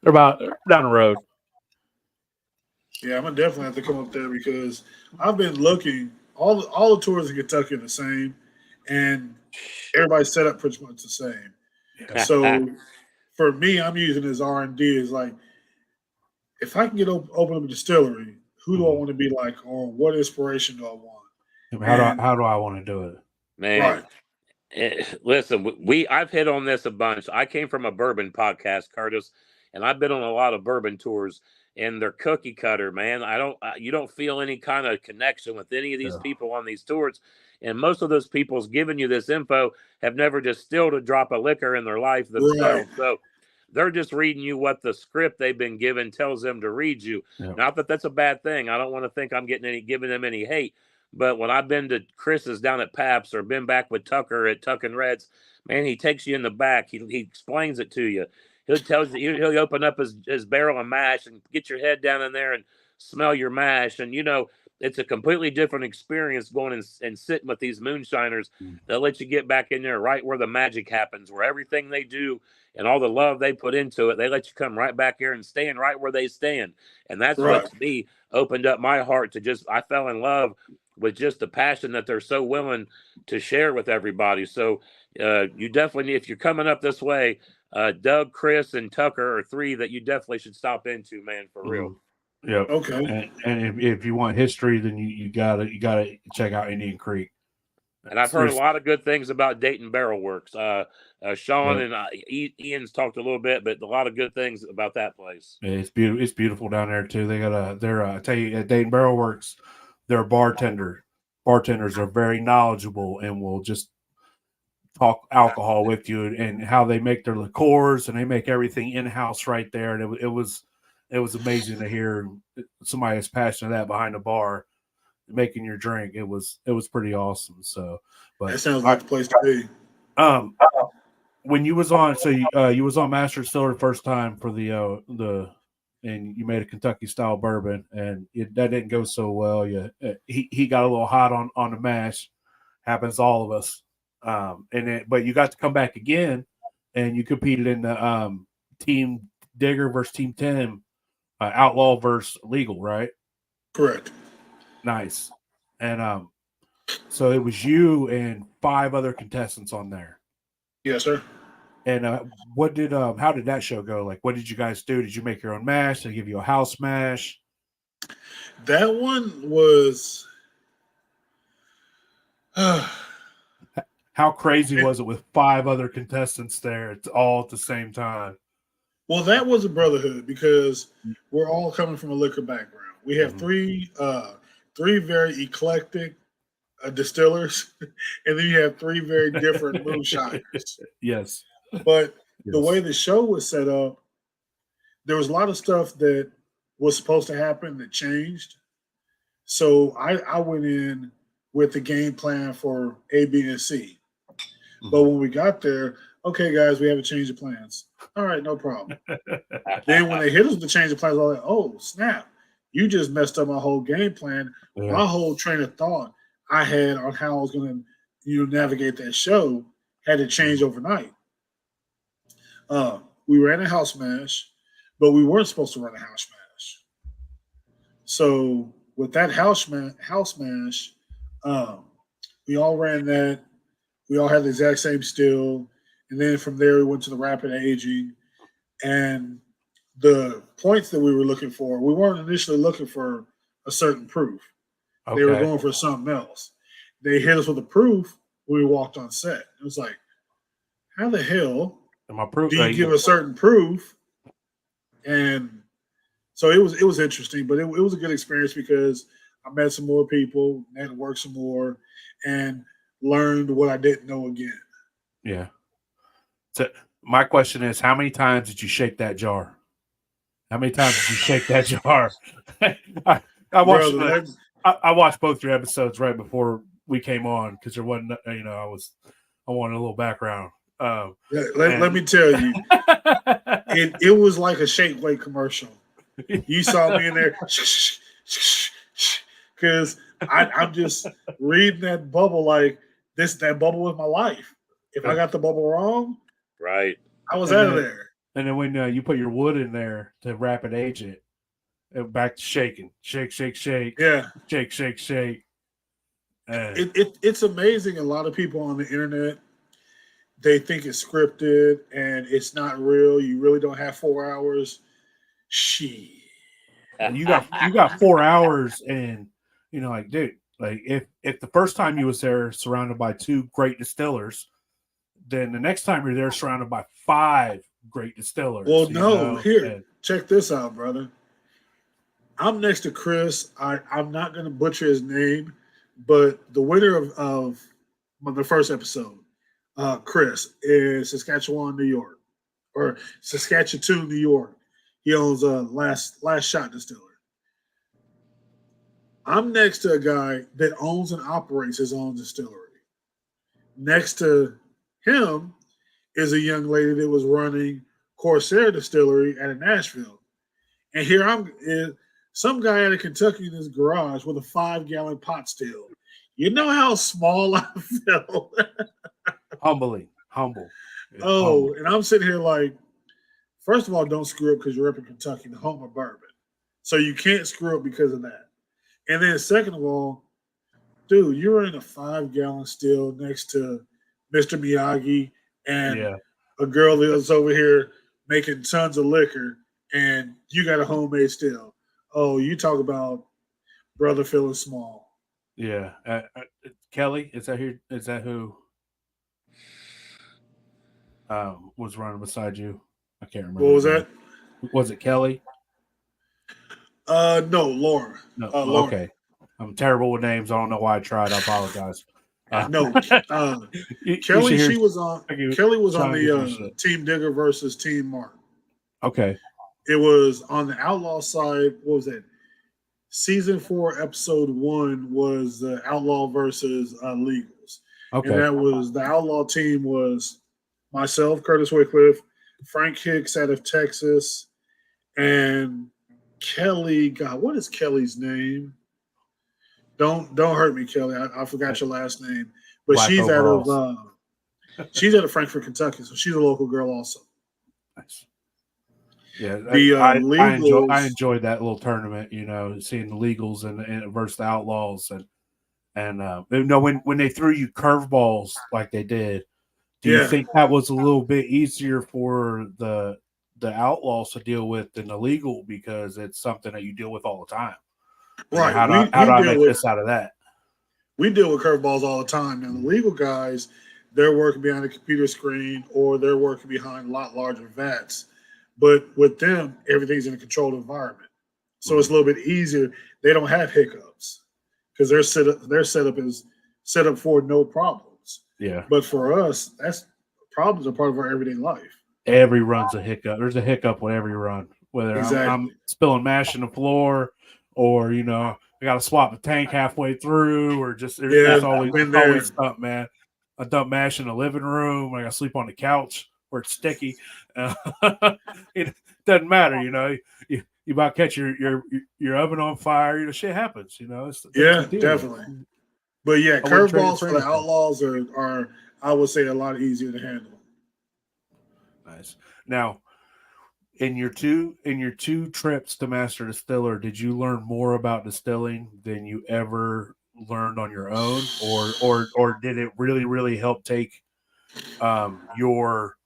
about down the road. Yeah, I'm gonna definitely have to come up there because I've been looking. All the tours in Kentucky are the same, and everybody's set up pretty much the same. So for me, I'm using as R&D as like, if I can get open up a distillery, who do I want to be like, or what inspiration do I want? How do I want to do it, man? Right. Listen, I've hit on this a bunch. I came from a bourbon podcast, Curtis, and I've been on a lot of bourbon tours. And they're cookie cutter, man. You don't feel any kind of connection with any of these people on these tours. And most of those people's giving you this info have never distilled a drop of liquor in their life themselves. Right. So they're just reading you what the script they've been given tells them to read you. Yep. Not that that's a bad thing. I don't want to think I'm giving them any hate. But when I've been to Chris's down at Paps or been back with Tucker at Tuck and Reds, man, he takes you in the back. He explains it to you. He'll open up his barrel of mash and get your head down in there and smell your mash. And, it's a completely different experience going and sitting with these moonshiners. They'll let you get back in there right where the magic happens, where everything they do and all the love they put into it, they let you come right back here and stand right where they stand. And that's what, to me, opened up my heart to I fell in love with just the passion that they're so willing to share with everybody. So you definitely, if you're coming up this way, Doug, Chris, and Tucker are three that you definitely should stop into, man, for real. Yeah. Okay. And if you want history, then you gotta check out Indian Creek. And I've heard a lot of good things about Dayton Barrel Works. Sean and Ian's talked a little bit, but a lot of good things about that place. Yeah, it's beautiful. It's beautiful down there too. They got I tell you, at Dayton Barrel Works, their bartenders are very knowledgeable and will just talk alcohol with you and how they make their liqueurs, and they make everything in-house right there. And it was amazing to hear somebody as passionate as that behind the bar making your drink. It was pretty awesome. So, but that sounds like the place to be. When you was on, you was on Master Distiller the first time for the and you made a Kentucky style bourbon, and that didn't go so well. He got a little hot on the mash. Happens to all of us. But you got to come back again, and you competed in the Team Digger versus Team Tim, outlaw versus legal, right? Correct. Nice. And so it was you and 5 other contestants on there. Yes, sir. And how did that show go? Like, what did you guys do? Did you make your own mash? Did they give you a house mash? That one was. How crazy was it with 5 other contestants there? It's all at the same time. Well, that was a brotherhood because we're all coming from a liquor background. We have three very eclectic distillers, and then you have 3 very different moonshiners. Yes. But the way the show was set up, there was a lot of stuff that was supposed to happen that changed. So I went in with the game plan for A, B, and C. But when we got there, okay, guys, we have a change of plans. All right, no problem. Then when they hit us with the change of plans, I was like, oh, snap. You just messed up my whole game plan. Yeah. My whole train of thought I had on how I was going to navigate that show had to change overnight. We ran a house mash, but we weren't supposed to run a house mash. So with that house mash, we all ran that. We all had the exact same still. And then from there, we went to the rapid aging. And the points that we were looking for, we weren't initially looking for a certain proof. Okay. They were going for something else. They hit us with a proof when we walked on set. It was like, how the hell do you give a certain proof? And so it was interesting, but it was a good experience because I met some more people, networked some more, and learned what I didn't know again. Yeah. So my question is, how many times did you shake that jar? How many times did you shake that jar? I watched both your episodes right before we came on because there wasn't, I wanted a little background. Let me tell you, it was like a shake weight commercial. You saw me in there because I'm just reading that bubble like that bubble was my life. If I got the bubble wrong, right, I was out of there. And then when you put your wood in there to rapid age it, back to shaking, shake, yeah, shake. It's amazing. A lot of people on the internet, they think it's scripted and it's not real. You really don't have 4 hours. Shit. You got 4 hours, and like, dude, like if the first time you was there surrounded by 2 great distillers, then the next time you're there surrounded by 5 great distillers. Well, no, check this out, brother. I'm next to Chris. I'm not going to butcher his name, but the winner of the first episode, Chris, is Saskatchewan, New York, or Saskatchewan, New York. He owns a Last Shot Distillery. I'm next to a guy that owns and operates his own distillery. Next to him is a young lady that was running Corsair Distillery out of Nashville. And here some guy out of Kentucky in his garage with a 5-gallon pot still. You know how small I felt? Humble. Oh, and I'm sitting here like, first of all, don't screw up because you're up in Kentucky, the home of bourbon. So you can't screw up because of that. And then second of all, dude, you're in a 5-gallon still next to Mr. Miyagi and a girl that's over here making tons of liquor, and you got a homemade still. Oh, you talk about brother feeling small. Yeah. Kelly, is that who was running beside you? I can't remember. What was that? Was it Kelly? No, Laura. No, Laura. Okay. I'm terrible with names. I don't know why I tried. I apologize. No, Kelly. She was on. Kelly was on the Team Digger versus Team Mark. Okay. It was on the Outlaw side. What was it? Season 4, episode 1 was the Outlaw versus Legals. Okay. And that was the Outlaw team was myself, Curtis Wickliffe, Frank Hicks out of Texas, and Kelly. God, what is Kelly's name? Don't hurt me, Kelly. I forgot your last name, but Black she's overalls. She's out of Frankfort, Kentucky, so she's a local girl also. Nice. Yeah, Legals, I enjoyed that little tournament. Seeing the Legals and versus the Outlaws, and when they threw you curveballs like they did, do you think that was a little bit easier for the Outlaws to deal with than the Legal because it's something that you deal with all the time? Right. How do I make this out of that? We deal with curveballs all the time. Now, the Legal guys, they're working behind a computer screen or they're working behind a lot larger vats. But with them, everything's in a controlled environment. So it's a little bit easier. They don't have hiccups because their setup is set up for no problems. Yeah. But for us, problems are part of our everyday life. Every run's a hiccup. There's a hiccup with every run. whether Exactly. I'm spilling mash on the floor, or I got to swap the tank halfway through, or just there's always stuff, man. I dump mash in the living room. I got to sleep on the couch where it's sticky. It doesn't matter, You about to catch your oven on fire. Shit happens. It's definitely. But yeah, curveballs for the Outlaws are I would say a lot easier to handle. Nice. Now, in your two trips to Master Distiller, did you learn more about distilling than you ever learned on your own, or did it really help take your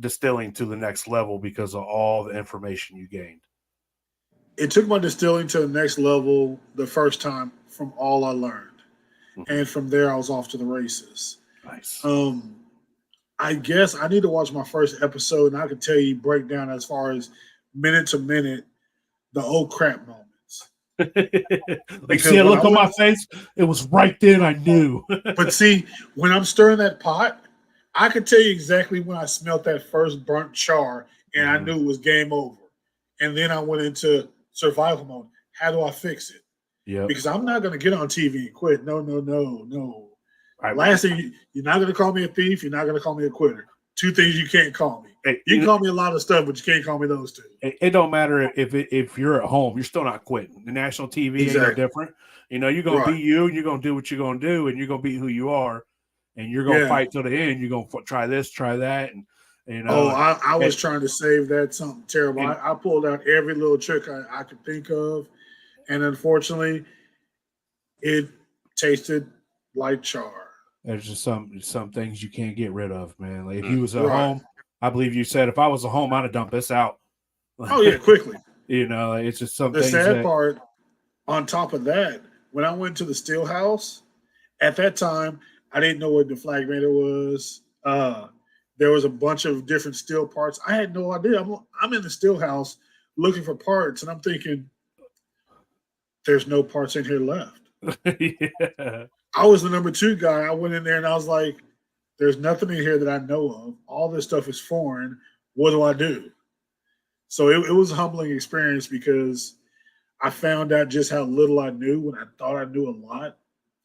distilling to the next level because of all the information you gained? It took my distilling to the next level the first time from all I learned. Mm-hmm. And from there I was off to the races. Nice. I guess I need to watch my first episode and I can tell you breakdown as far as minute to minute the oh crap moments. Like, see a look on my face? It was right then I knew. But see, when I'm stirring that pot, I could tell you exactly when I smelled that first burnt char and I knew it was game over. And then I went into survival mode. How do I fix it? Yeah. Because I'm not going to get on TV and quit. No. Last thing, you're not going to call me a thief. You're not going to call me a quitter. Two things you can't call me. Hey, you can call me a lot of stuff, but you can't call me those two. It don't matter if you're at home. You're still not quitting. The national TV ain't no different. You're going to be you, and you're going to do what you're going to do, and you're going to be who you are, and you're going to fight till the end. You're going to try this, try that, and I was trying to save that something terrible. I pulled out every little trick I could think of, and unfortunately, it tasted like char. There's just some things you can't get rid of, man. Like if you was at home, I believe you said if I was at home, I'd have dumped this out. Oh yeah, quickly. It's just something. The sad part, on top of that, when I went to the still house, at that time, I didn't know what the deflagrator was. There was a bunch of different steel parts. I had no idea. I'm in the still house looking for parts, and I'm thinking, there's no parts in here left. Yeah. I was the number 2 guy. I went in there and I was like, there's nothing in here that I know of. All this stuff is foreign. What do I do? So it was a humbling experience because I found out just how little I knew when I thought I knew a lot.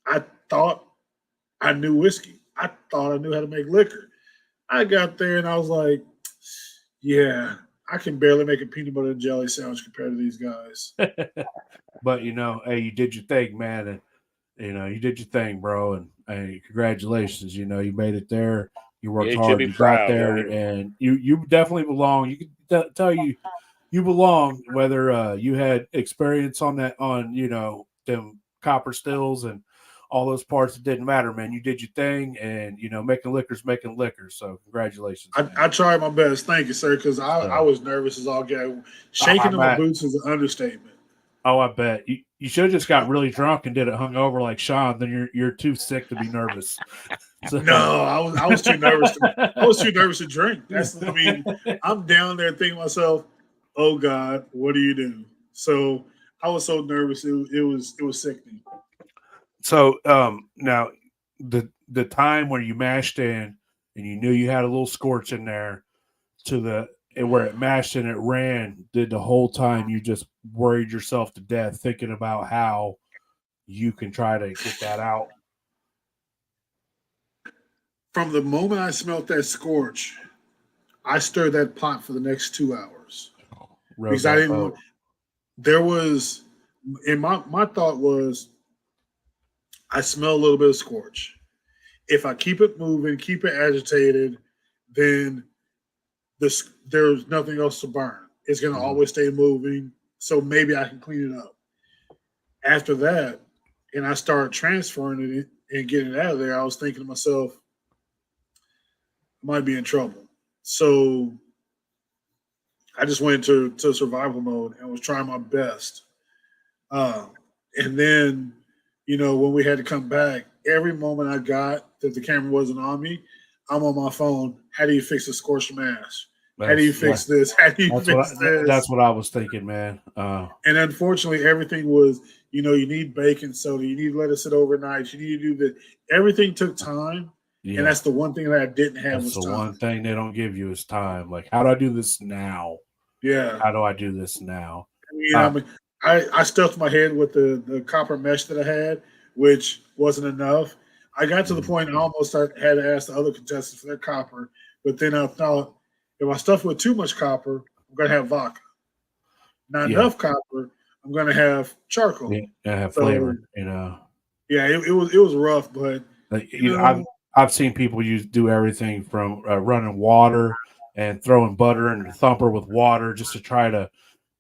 I thought I knew whiskey. I thought I knew how to make liquor. I got there and I was like, yeah, I can barely make a peanut butter and jelly sandwich compared to these guys. But, hey, you did your thing, man. And, you did your thing, bro. And hey, congratulations. You made it there. You worked hard. You got there. Right? And you definitely belong. You can tell you belong, whether you had experience on them copper stills and all those parts. It didn't matter, man. You did your thing, and making liquor's making liquor. So congratulations. I tried my best. Thank you, sir. Because I was nervous as all get. Shaking in my boots is an understatement. Oh, I bet you should have just got really drunk and did it hungover like Sean. Then you're too sick to be nervous. So. No, I was too nervous. I was too nervous to drink. I'm down there thinking to myself, "Oh God, what do you do?" So I was so nervous. It was sickening. So now the time where you mashed in and you knew you had a little scorch in there where it mashed and it ran, did the whole time you just worried yourself to death thinking about how you can try to get that out? From the moment I smelled that scorch, I stirred that pot for the next 2 hours. Because I didn't want, there was, and my thought was, I smell a little bit of scorch. If I keep it moving, keep it agitated, then there's nothing else to burn. It's going to always stay moving, so maybe I can clean it up. After that, and I started transferring it and getting it out of there, I was thinking to myself, I might be in trouble. So I just went into survival mode and was trying my best. And then, when we had to come back, every moment I got that the camera wasn't on me, I'm on my phone. How do you fix a scorched mash? How do you fix this? How do you fix this? That's what I was thinking, man. And unfortunately, everything was, you need baking soda. You need to let it sit overnight. You need to do that. Everything took time. Yeah. And that's the one thing that I didn't have. That's the time. One thing they don't give you is time. Like, how do I do this now? Yeah. How do I do this now? I stuffed my head with the copper mesh that I had, which wasn't enough. I got to the point I almost had to ask the other contestants for their copper, but then I thought if I stuff with too much copper, I'm going to have vodka. Not enough copper, I'm going to have charcoal. Have flavor, you know. Yeah, it was rough, but I've seen people do everything from running water and throwing butter in the thumper with water just to try to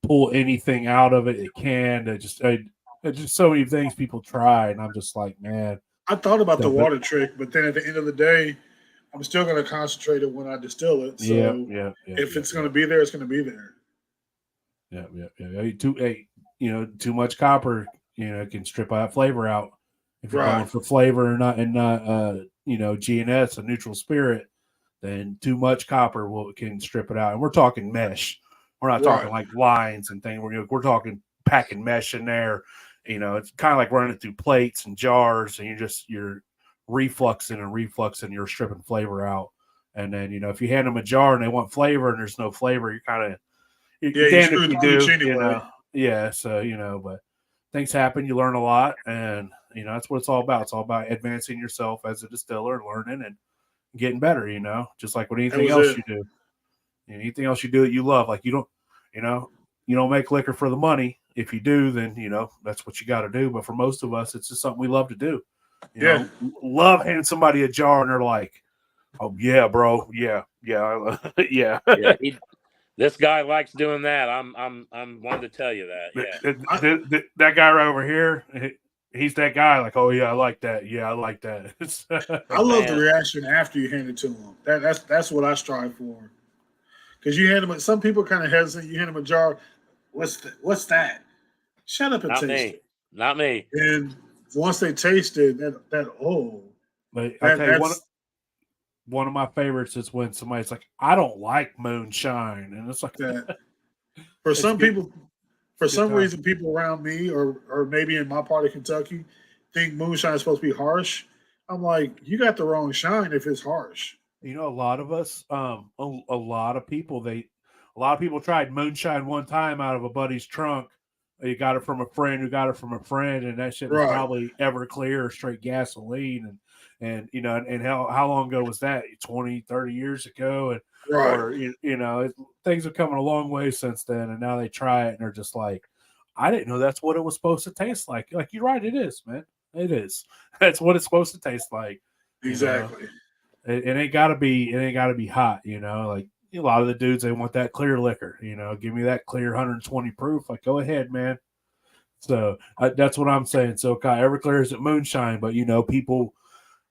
pull anything out of it it can. Just so many things people try, and I'm just like, man. I thought about the water trick, but then at the end of the day, I'm still going to concentrate it when I distill it. So if it's going to be there, it's going to be there. Yeah. Too much copper, can strip that flavor out. If you're going for flavor and not GNS, a neutral spirit, then too much copper can strip it out. And we're talking mesh. We're not talking like lines and things. We're talking packing mesh in there. It's kind of like running it through plates and jars, and you're refluxing, you're stripping flavor out. And then, if you hand them a jar and they want flavor and there's no flavor, you're kind of damned if you do, anyway. Yeah. So, but things happen. You learn a lot, and that's what it's all about. It's all about advancing yourself as a distiller and learning and getting better. Just like with anything else you do. Anything else you do that you love, like you don't make liquor for the money. If you do, then that's what you got to do. But for most of us, it's just something we love to do. Love handing somebody a jar and they're like, "Oh yeah, bro, yeah." This guy likes doing that. I'm wanting to tell you that. Yeah, that guy right over here, he's that guy. Like, oh yeah, I like that. Yeah, I like that. I love the reaction after you hand it to them. That's what I strive for. Because you hand them, some people kind of hesitant. You hand them a jar. What's that? Shut up and taste it. Not me. And once they taste it, one of my favorites is when somebody's like, I don't like moonshine. And it's like that. For some people, for some reason, people around me or maybe in my part of Kentucky think moonshine is supposed to be harsh. I'm like, you got the wrong shine if it's harsh. A lot of us, a lot of people tried moonshine one time out of a buddy's trunk. You got it from a friend who got it from a friend, and that shit was probably Everclear or straight gasoline. And how long ago was that? 20, 30 years ago. And or things have come a long way since then, and now they try it and they're just like, I didn't know that's what it was supposed to taste like. Like, you're right, it is, man. It is. That's what it's supposed to taste like. Exactly. It ain't gotta be hot, like a lot of the dudes, they want that clear liquor, give me that clear 120 proof. Like, go ahead, man. So that's what I'm saying. So Everclear is at moonshine, but a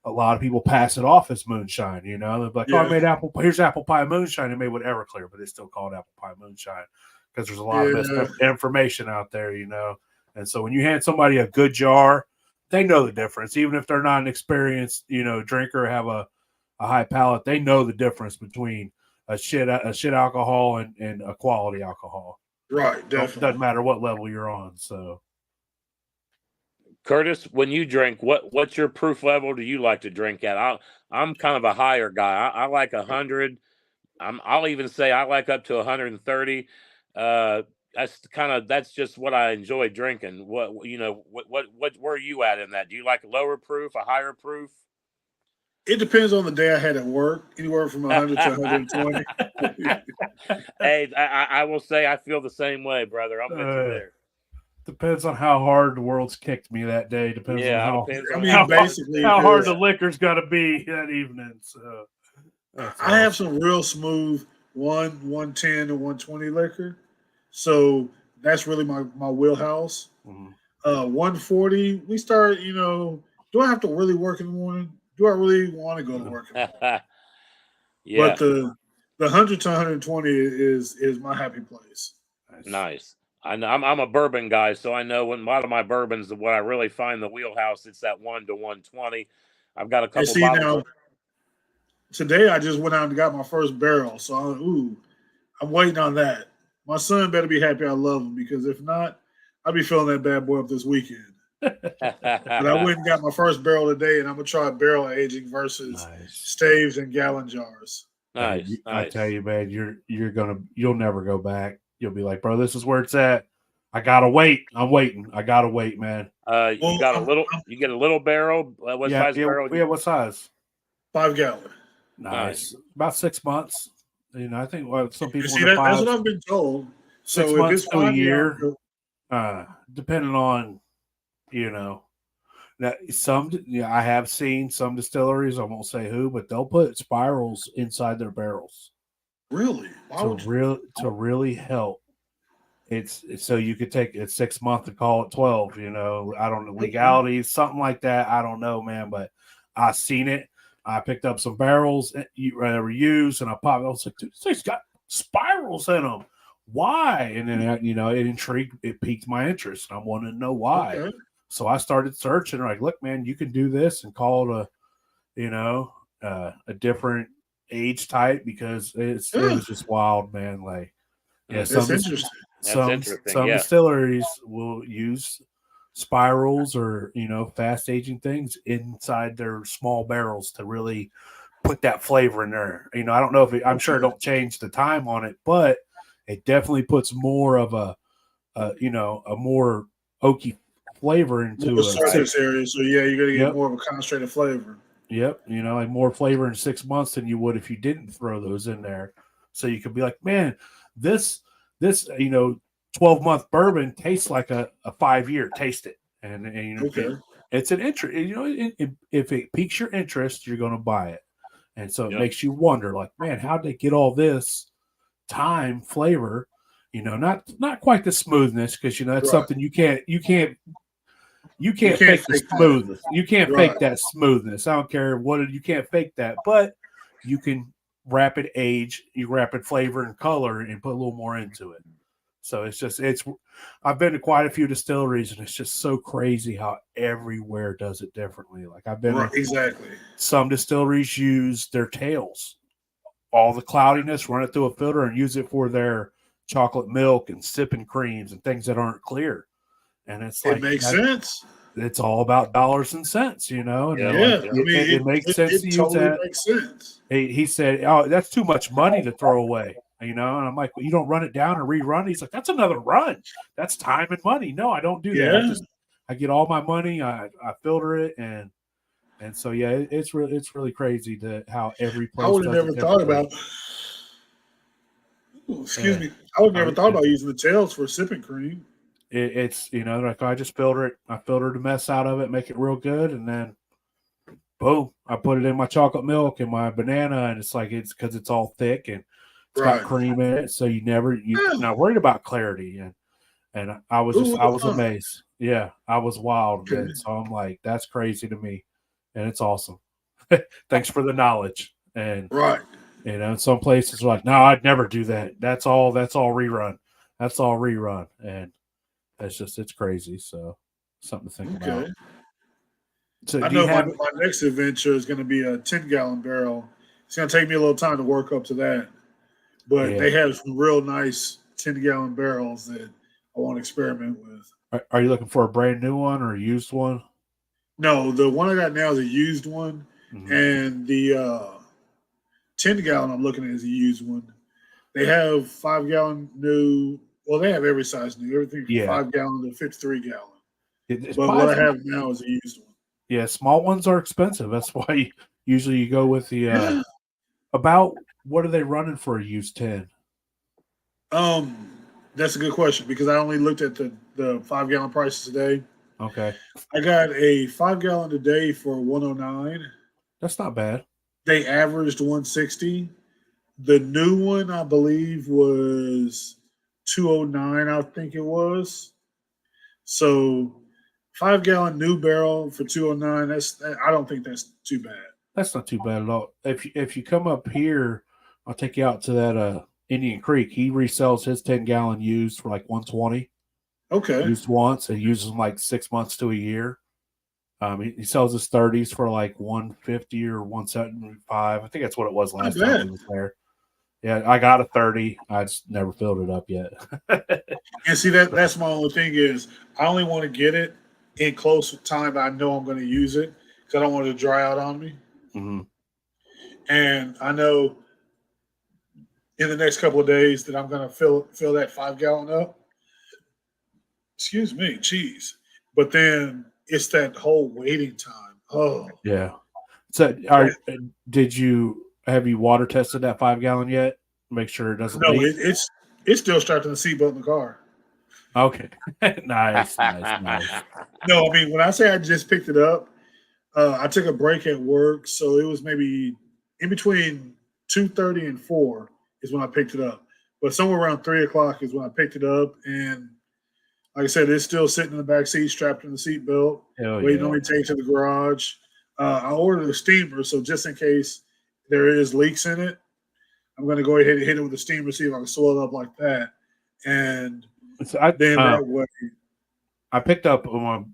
lot of people pass it off as moonshine, they're like, I made here's apple pie moonshine. It made with Everclear, but it's still called apple pie moonshine because there's a lot of misinformation out there, And so when you hand somebody a good jar, they know the difference, even if they're not an experienced, drinker, or have a high palate. They know the difference between a shit alcohol and a quality alcohol. Right, definitely. Doesn't matter what level you're on. So, Curtis, when you drink, what's your proof level do you like to drink at? I'm kind of a higher guy. I like 100. I'll even say I like up to 130. That's just what I enjoy drinking. What where are you at in that? Do you like a lower proof, a higher proof? It depends on the day I had at work. Anywhere from 100 to 120. Hey, I will say I feel the same way, brother. I'm with you there. Depends on how hard the world's kicked me that day. Depends on how how hard the liquor's got to be that evening. So I have some real smooth 110 to 120 liquor. So that's really my wheelhouse. Mm-hmm. 140, we start, do I have to really work in the morning? Do I really want to go to work in the morning? Yeah. But the 100 to 120 is my happy place. Nice. I'm a bourbon guy, so I know when a lot of my bourbons, what I really find the wheelhouse, it's that 1 to 120. I've got a couple bottles. Today I just went out and got my first barrel, so I'm waiting on that. My son better be happy I love him, because if not, I'll be filling that bad boy up this weekend. But I went and got my first barrel today, and I'm gonna try barrel aging versus staves and gallon jars. Nice. I tell you, man, you'll never go back. You'll be like, bro, this is where it's at. I gotta wait. I'm waiting. I gotta wait, man. You get a little barrel. What size barrel? Yeah, what size? 5 gallon. Nice. About 6 months. I think some people see that's what I've been told. 6 months to a year, depending on, Now, I have seen some distilleries. I won't say who, but they'll put spirals inside their barrels. Really? To really help. It's so you could take it 6 months and call it 12. I don't know legalities, something like that. I don't know, man, but I seen it. I picked up some barrels you were used, and I popped. I was like, dude, this thing's got spirals in them. Why? And then it piqued my interest. I wanted to know why. Okay. So I started searching. Like, look, man, you can do this and call it a different age type because it was just wild, man. Like, that's interesting. Some distilleries will use spirals or fast aging things inside their small barrels to really put that flavor in there. I don't know if I'm sure it don't change the time on it, but it definitely puts more of a more oaky flavor into a surface area. So you're gonna get more of a concentrated flavor. Yep, like more flavor in 6 months than you would if you didn't throw those in there. So you could be like, man, this 12-month bourbon tastes like a 5-year. Taste it, and it's an interest. If it piques your interest, you're going to buy it, and so it makes you wonder, like, man, how did they get all this time flavor? Not quite the smoothness because that's something you can't fake the smoothness. You can't fake that smoothness. I don't care you can't fake that, but you can rapid age, you rapid flavor and color, and put a little more into it. So I've been to quite a few distilleries, and it's just so crazy how everywhere does it differently. Like I've been exactly. Some distilleries use their tails, all the cloudiness, run it through a filter, and use it for their chocolate milk and sipping creams and things that aren't clear. And it makes sense. It's all about dollars and cents, And it makes sense to use totally that. Makes sense. He said, "Oh, that's too much money to throw away." And I'm like, well, you don't run it down and rerun. He's like, that's another run. That's time and money. No, I don't do that. I get all my money. I filter it, and so it's really crazy how every place. I would have never thought about. Excuse me. I would never thought about using the tails for sipping cream. It's like I just filter it. I filter the mess out of it, make it real good, and then boom, I put it in my chocolate milk and my banana, and it's because it's all thick and it's got cream in it, so you're not worried about clarity. And I was amazed. Yeah, I was wild. And so I'm like, that's crazy to me, and it's awesome. Thanks for the knowledge. And some places are like, no, I'd never do that. That's all rerun. That's all rerun, and it's crazy. So something to think about. So I know my next adventure is going to be a 10-gallon barrel. It's going to take me a little time to work up to that. But they have some real nice 10-gallon barrels that I want to experiment with. Are you looking for a brand new one or a used one? No, the one I got now is a used one. Mm-hmm. And the 10-gallon I'm looking at is a used one. They have 5-gallon new. Well, they have every size new. Everything from 5-gallon to 53-gallon. But what I have now is a used one. Yeah, small ones are expensive. That's why usually you go with the about what are they running for a used 10? That's a good question because I only looked at the 5-gallon prices today. Okay. I got a 5-gallon today for $109. That's not bad. They averaged 160. The new one, I believe, was $209, I think it was. So 5-gallon new barrel for $209. I don't think that's too bad. That's not too bad at all. If you come up here, I'll take you out to that Indian Creek. He resells his 10-gallon used for like $120. Okay. Used once and uses them like 6 months to a year. He sells his 30s for like $150 or $175. I think that's what it was last time he was there. Yeah, I got a 30. I just never filled it up yet. And see, that's my only thing is I only want to get it in close time I know I'm going to use it because I don't want it to dry out on me. Mm-hmm. And I know in the next couple of days that I'm going to fill that 5 gallon up. Excuse me, jeez. But then it's that whole waiting time. Oh, yeah. So, have you water tested that 5 gallon yet? Make sure it doesn't no, leak. it's still strapped in the seatbelt in the car. Okay, nice. No, I mean when I say I just picked it up, I took a break at work, so it was maybe in between 2:30 and 4 is when I picked it up. But somewhere around 3 o'clock is when I picked it up, and like I said, it's still sitting in the back seat, strapped in the seatbelt, waiting on me to take it to the garage. I ordered a steamer, so just in case there is leaks in it, I'm going to go ahead and hit it with a steamer, see if I can swell it up like that. And then that way. I picked up my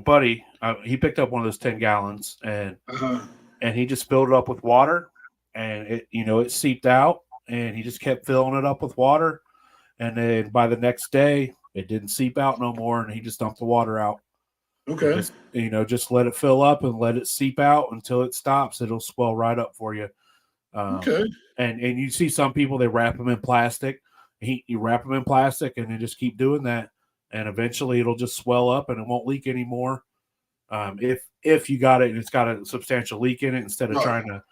buddy. He picked up one of those 10 gallons, and he just filled it up with water, and it seeped out, and he just kept filling it up with water, and then by the next day, it didn't seep out no more, and he just dumped the water out. Okay. Just let it fill up and let it seep out until it stops. It'll swell right up for you. Okay. And you see some people, they wrap them in plastic. You wrap them in plastic and then just keep doing that. And eventually it'll just swell up and it won't leak anymore. If you got it and it's got a substantial leak in it, instead of trying to,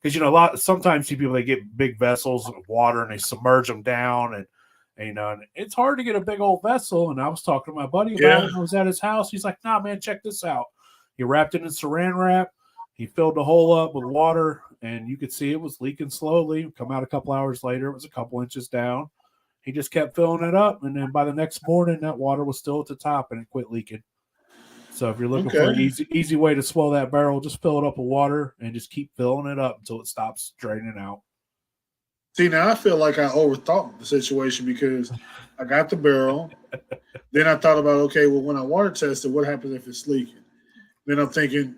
because sometimes you see people, they get big vessels of water and they submerge them down, and it's hard to get a big old vessel. And I was talking to my buddy about it. I was at his house. He's like, "Nah, man, check this out." He wrapped it in saran wrap. He filled the hole up with water, and you could see it was leaking slowly. Come out a couple hours later, it was a couple inches down. He just kept filling it up, and then by the next morning, that water was still at the top, and it quit leaking. So if you're looking for an easy way to swell that barrel, just fill it up with water and just keep filling it up until it stops draining out. See, now I feel like I overthought the situation because I got the barrel. Then I thought about, okay, well, when I water test it, what happens if it's leaking? Then I'm thinking,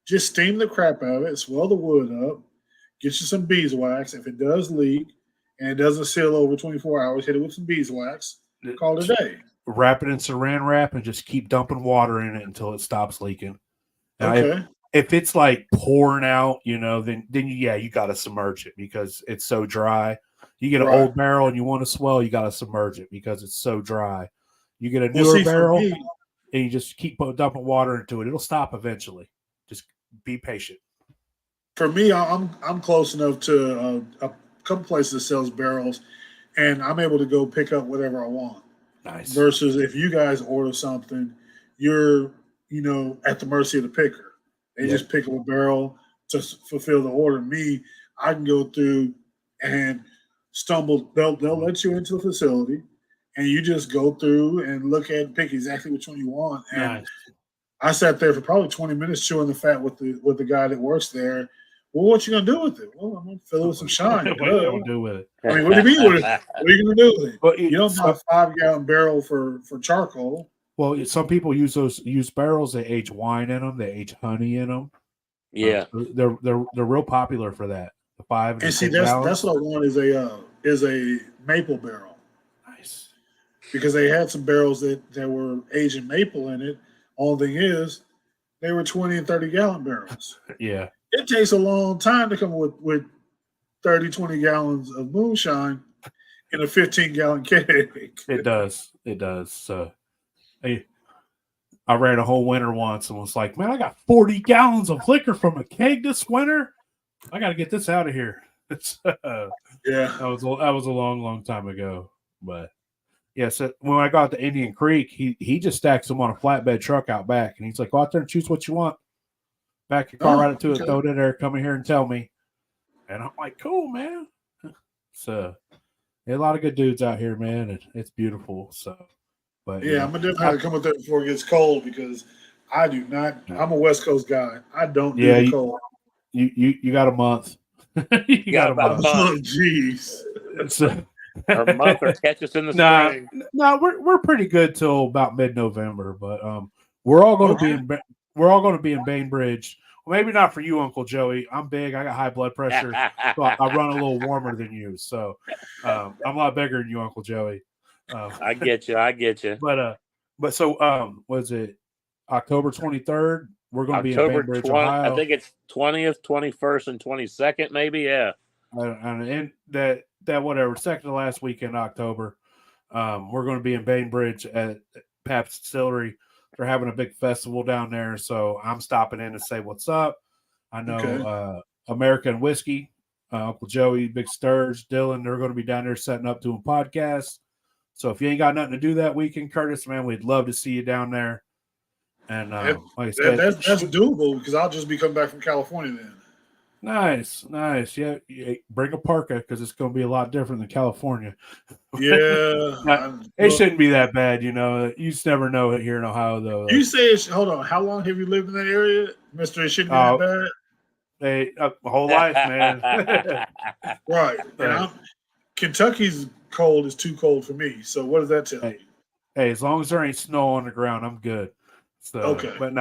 just steam the crap out of it, swell the wood up, get you some beeswax. If it does leak and it doesn't seal over 24 hours, hit it with some beeswax, call it a day. Wrap it in saran wrap and just keep dumping water in it until it stops leaking. Now, okay. If it's like pouring out, then you got to submerge it because it's so dry. You get an old barrel and you want to swell, you got to submerge it because it's so dry. You get a newer barrel and you just keep dumping water into it. It'll stop eventually. Just be patient. For me, I'm close enough to a couple places that sells barrels, and I'm able to go pick up whatever I want. Nice. Versus if you guys order something, you're at the mercy of the picker. They just pick up a barrel to fulfill the order. Me, I can go through and stumble. They'll let you into the facility, and you just go through and look at and pick exactly which one you want. And I sat there for probably 20 minutes chewing the fat with the guy that works there. Well, what you gonna do with it? Well, I'm gonna fill it with some shine. What are you gonna do with it? I mean, what do you mean with it? What are you gonna do with it? Well, you don't buy a 5-gallon barrel for charcoal. Well, some people use barrels. They age wine in them. They age honey in them. Yeah, they're real popular for that. The 5 and see that's what I want is a maple barrel. Nice, because they had some barrels that were aging maple in it. Only thing is, they were 20 and 30 gallon barrels. Yeah, it takes a long time to come with 30, 20 gallons of moonshine in a 15-gallon keg. It does. So. I ran a whole winter once and was like, man, I got 40 gallons of liquor from a keg this winter. I got to get this out of here. That was a long time ago. But yeah, so when I got to Indian Creek, he just stacks them on a flatbed truck out back, and he's like, go out there and choose what you want. Back your car right up to it, throw it in there, come in here and tell me. And I'm like, cool, man. So a lot of good dudes out here, man, and it's beautiful. So. But, I'm gonna definitely have to come up there before it gets cold because I do not. I'm a West Coast guy. I don't do the cold. You got a month. you got about a month. Oh, jeez. Or a month, or catch us in the spring. No, we're pretty good till about mid-November. But we're all going to be in Bainbridge. Well, maybe not for you, Uncle Joey. I'm big. I got high blood pressure. So I run a little warmer than you. So I'm a lot bigger than you, Uncle Joey. I get you. But so was it October 23rd? We're going to be in Bainbridge, Ohio. I think it's 20th, 21st, and 22nd, maybe. Yeah. And second to last week in October. We're going to be in Bainbridge at Pabst Distillery. They're having a big festival down there, so I'm stopping in to say what's up. I know American Whiskey, Uncle Joey, Big Sturge, Dylan, they're going to be down there setting up doing podcasts. So if you ain't got nothing to do that weekend, Curtis, man, we'd love to see you down there. And like I said, that's doable because I'll just be coming back from California then. Nice. Yeah, bring a parka because it's going to be a lot different than California. Yeah. It shouldn't be that bad, You just never know it here in Ohio, though. You say, hold on, how long have you lived in that area, Mister? It shouldn't be that bad. A whole life, man. Right. And Kentucky's cold is too cold for me. So what does that tell you? Hey, as long as there ain't snow on the ground, I'm good. So, okay. But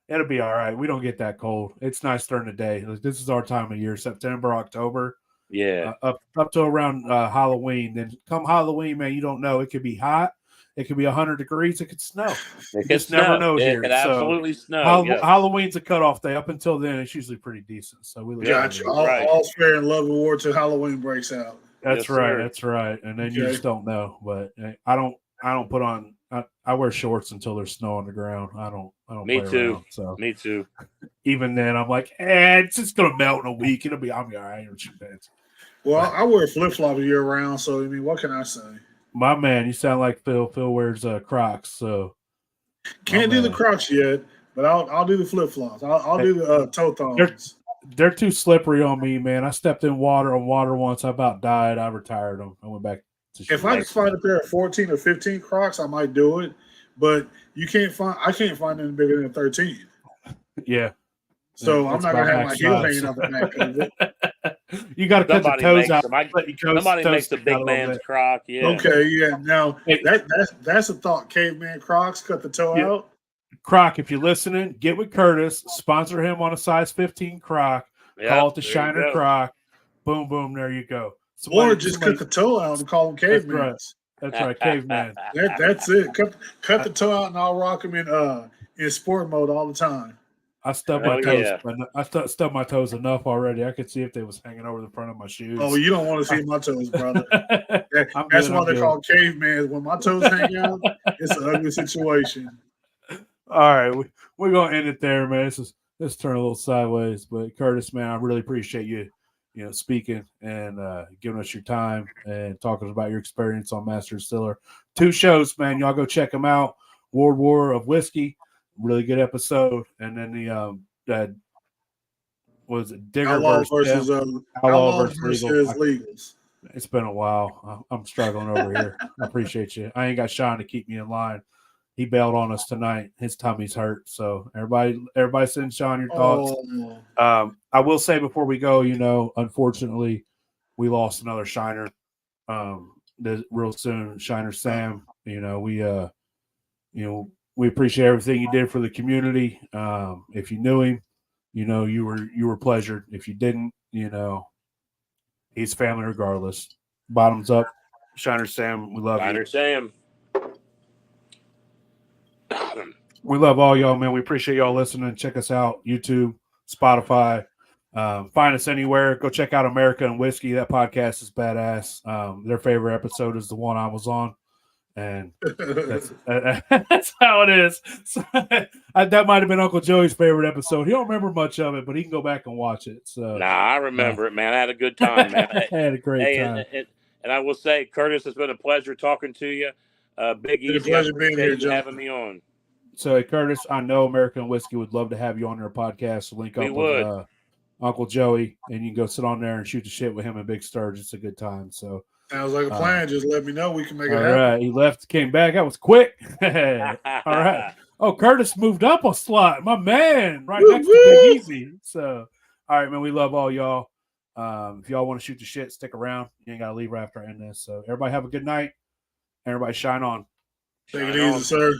it'll be all right. We don't get that cold. It's nice during the day. This is our time of year, September, October. Yeah. Up to around Halloween. Then come Halloween, man, you don't know. It could be hot. It could be 100 degrees. It could snow. You just never know here. It could absolutely snow. Halloween's a cutoff day. Up until then, it's usually pretty decent. So we all's fair in love and war till Halloween breaks out. That's right. Sir. That's right. And then you just don't know. But I don't put on. I wear shorts until there's snow on the ground. I don't. Me too. Around, so me too. Even then, I'm like, it's just gonna melt in a week. I'll be all right. Well, I wear flip flops year round. So I mean, what can I say? My man, you sound like Phil. Phil wears Crocs. So can't do the Crocs yet, but I'll do the flip flops. I'll do the toe thongs. They're too slippery on me, man. I stepped in water once. I about died. I retired them. I went back. If I could find a pair of 14 or 15 Crocs, I might do it. But I can't find them bigger than 13. Yeah. So I'm not gonna have my heel hanging out the back of it. You got to cut the toes out. Somebody makes a big man's Croc. Yeah. Okay. Yeah. Now that's a thought. Caveman Crocs, cut the toe out. Croc, if you're listening, get with Curtis. Sponsor him on a size 15 Croc. Call it the Shiner Croc. Boom, boom. There you go. Or just cut the toe out and call them cavemen. That's right, caveman. That's it. Cut the toe out and I'll rock them in sport mode all the time. I stubbed my toes. Yeah. I stubbed my toes enough already. I could see if they was hanging over the front of my shoes. Oh, you don't want to see my toes, brother. That's why they're called cavemen. When my toes hang out, it's an ugly situation. All right, we're gonna end it there, man. Let's turn a little sideways. But Curtis, man, I really appreciate you speaking and giving us your time and talking about your experience on Master Distiller. 2 shows, man. Y'all go check them out. World War of Whiskey, really good episode. And then the was it Digger Outlaw versus Legals. It's been a while. I'm struggling over here. I appreciate you. I ain't got Sean to keep me in line. He bailed on us tonight. His tummy's hurt. So everybody send Sean your thoughts. I will say before we go, unfortunately, we lost another Shiner real soon. Shiner Sam. We appreciate everything you did for the community. If you knew him, you were pleasured. If you didn't, he's family regardless. Bottoms up, Shiner Sam. We love you. Shiner Sam. We love all y'all, man. We appreciate y'all listening. Check us out, YouTube, Spotify. Find us anywhere. Go check out America and Whiskey. That podcast is badass. Their favorite episode is the one I was on. And that's how it is. So, that might have been Uncle Joey's favorite episode. He don't remember much of it, but he can go back and watch it. So I remember it, man. I had a good time, man. I had a great time. And I will say, Curtis, it's been a pleasure talking to you. Big Easy, pleasure being here, having me on. So, Curtis, I know American Whiskey would love to have you on their podcast. So link up with Uncle Joey, and you can go sit on there and shoot the shit with him and Big Sturge. It's a good time. So sounds like a plan. Just let me know. We can make it happen. All right. He left, came back. That was quick. All right. Oh, Curtis moved up a slot. My man. Right next to Big Easy. So, all right, man. We love all y'all. If y'all want to shoot the shit, stick around. You ain't got to leave right after I end this. So, everybody have a good night. Everybody shine on. Take it easy, sir.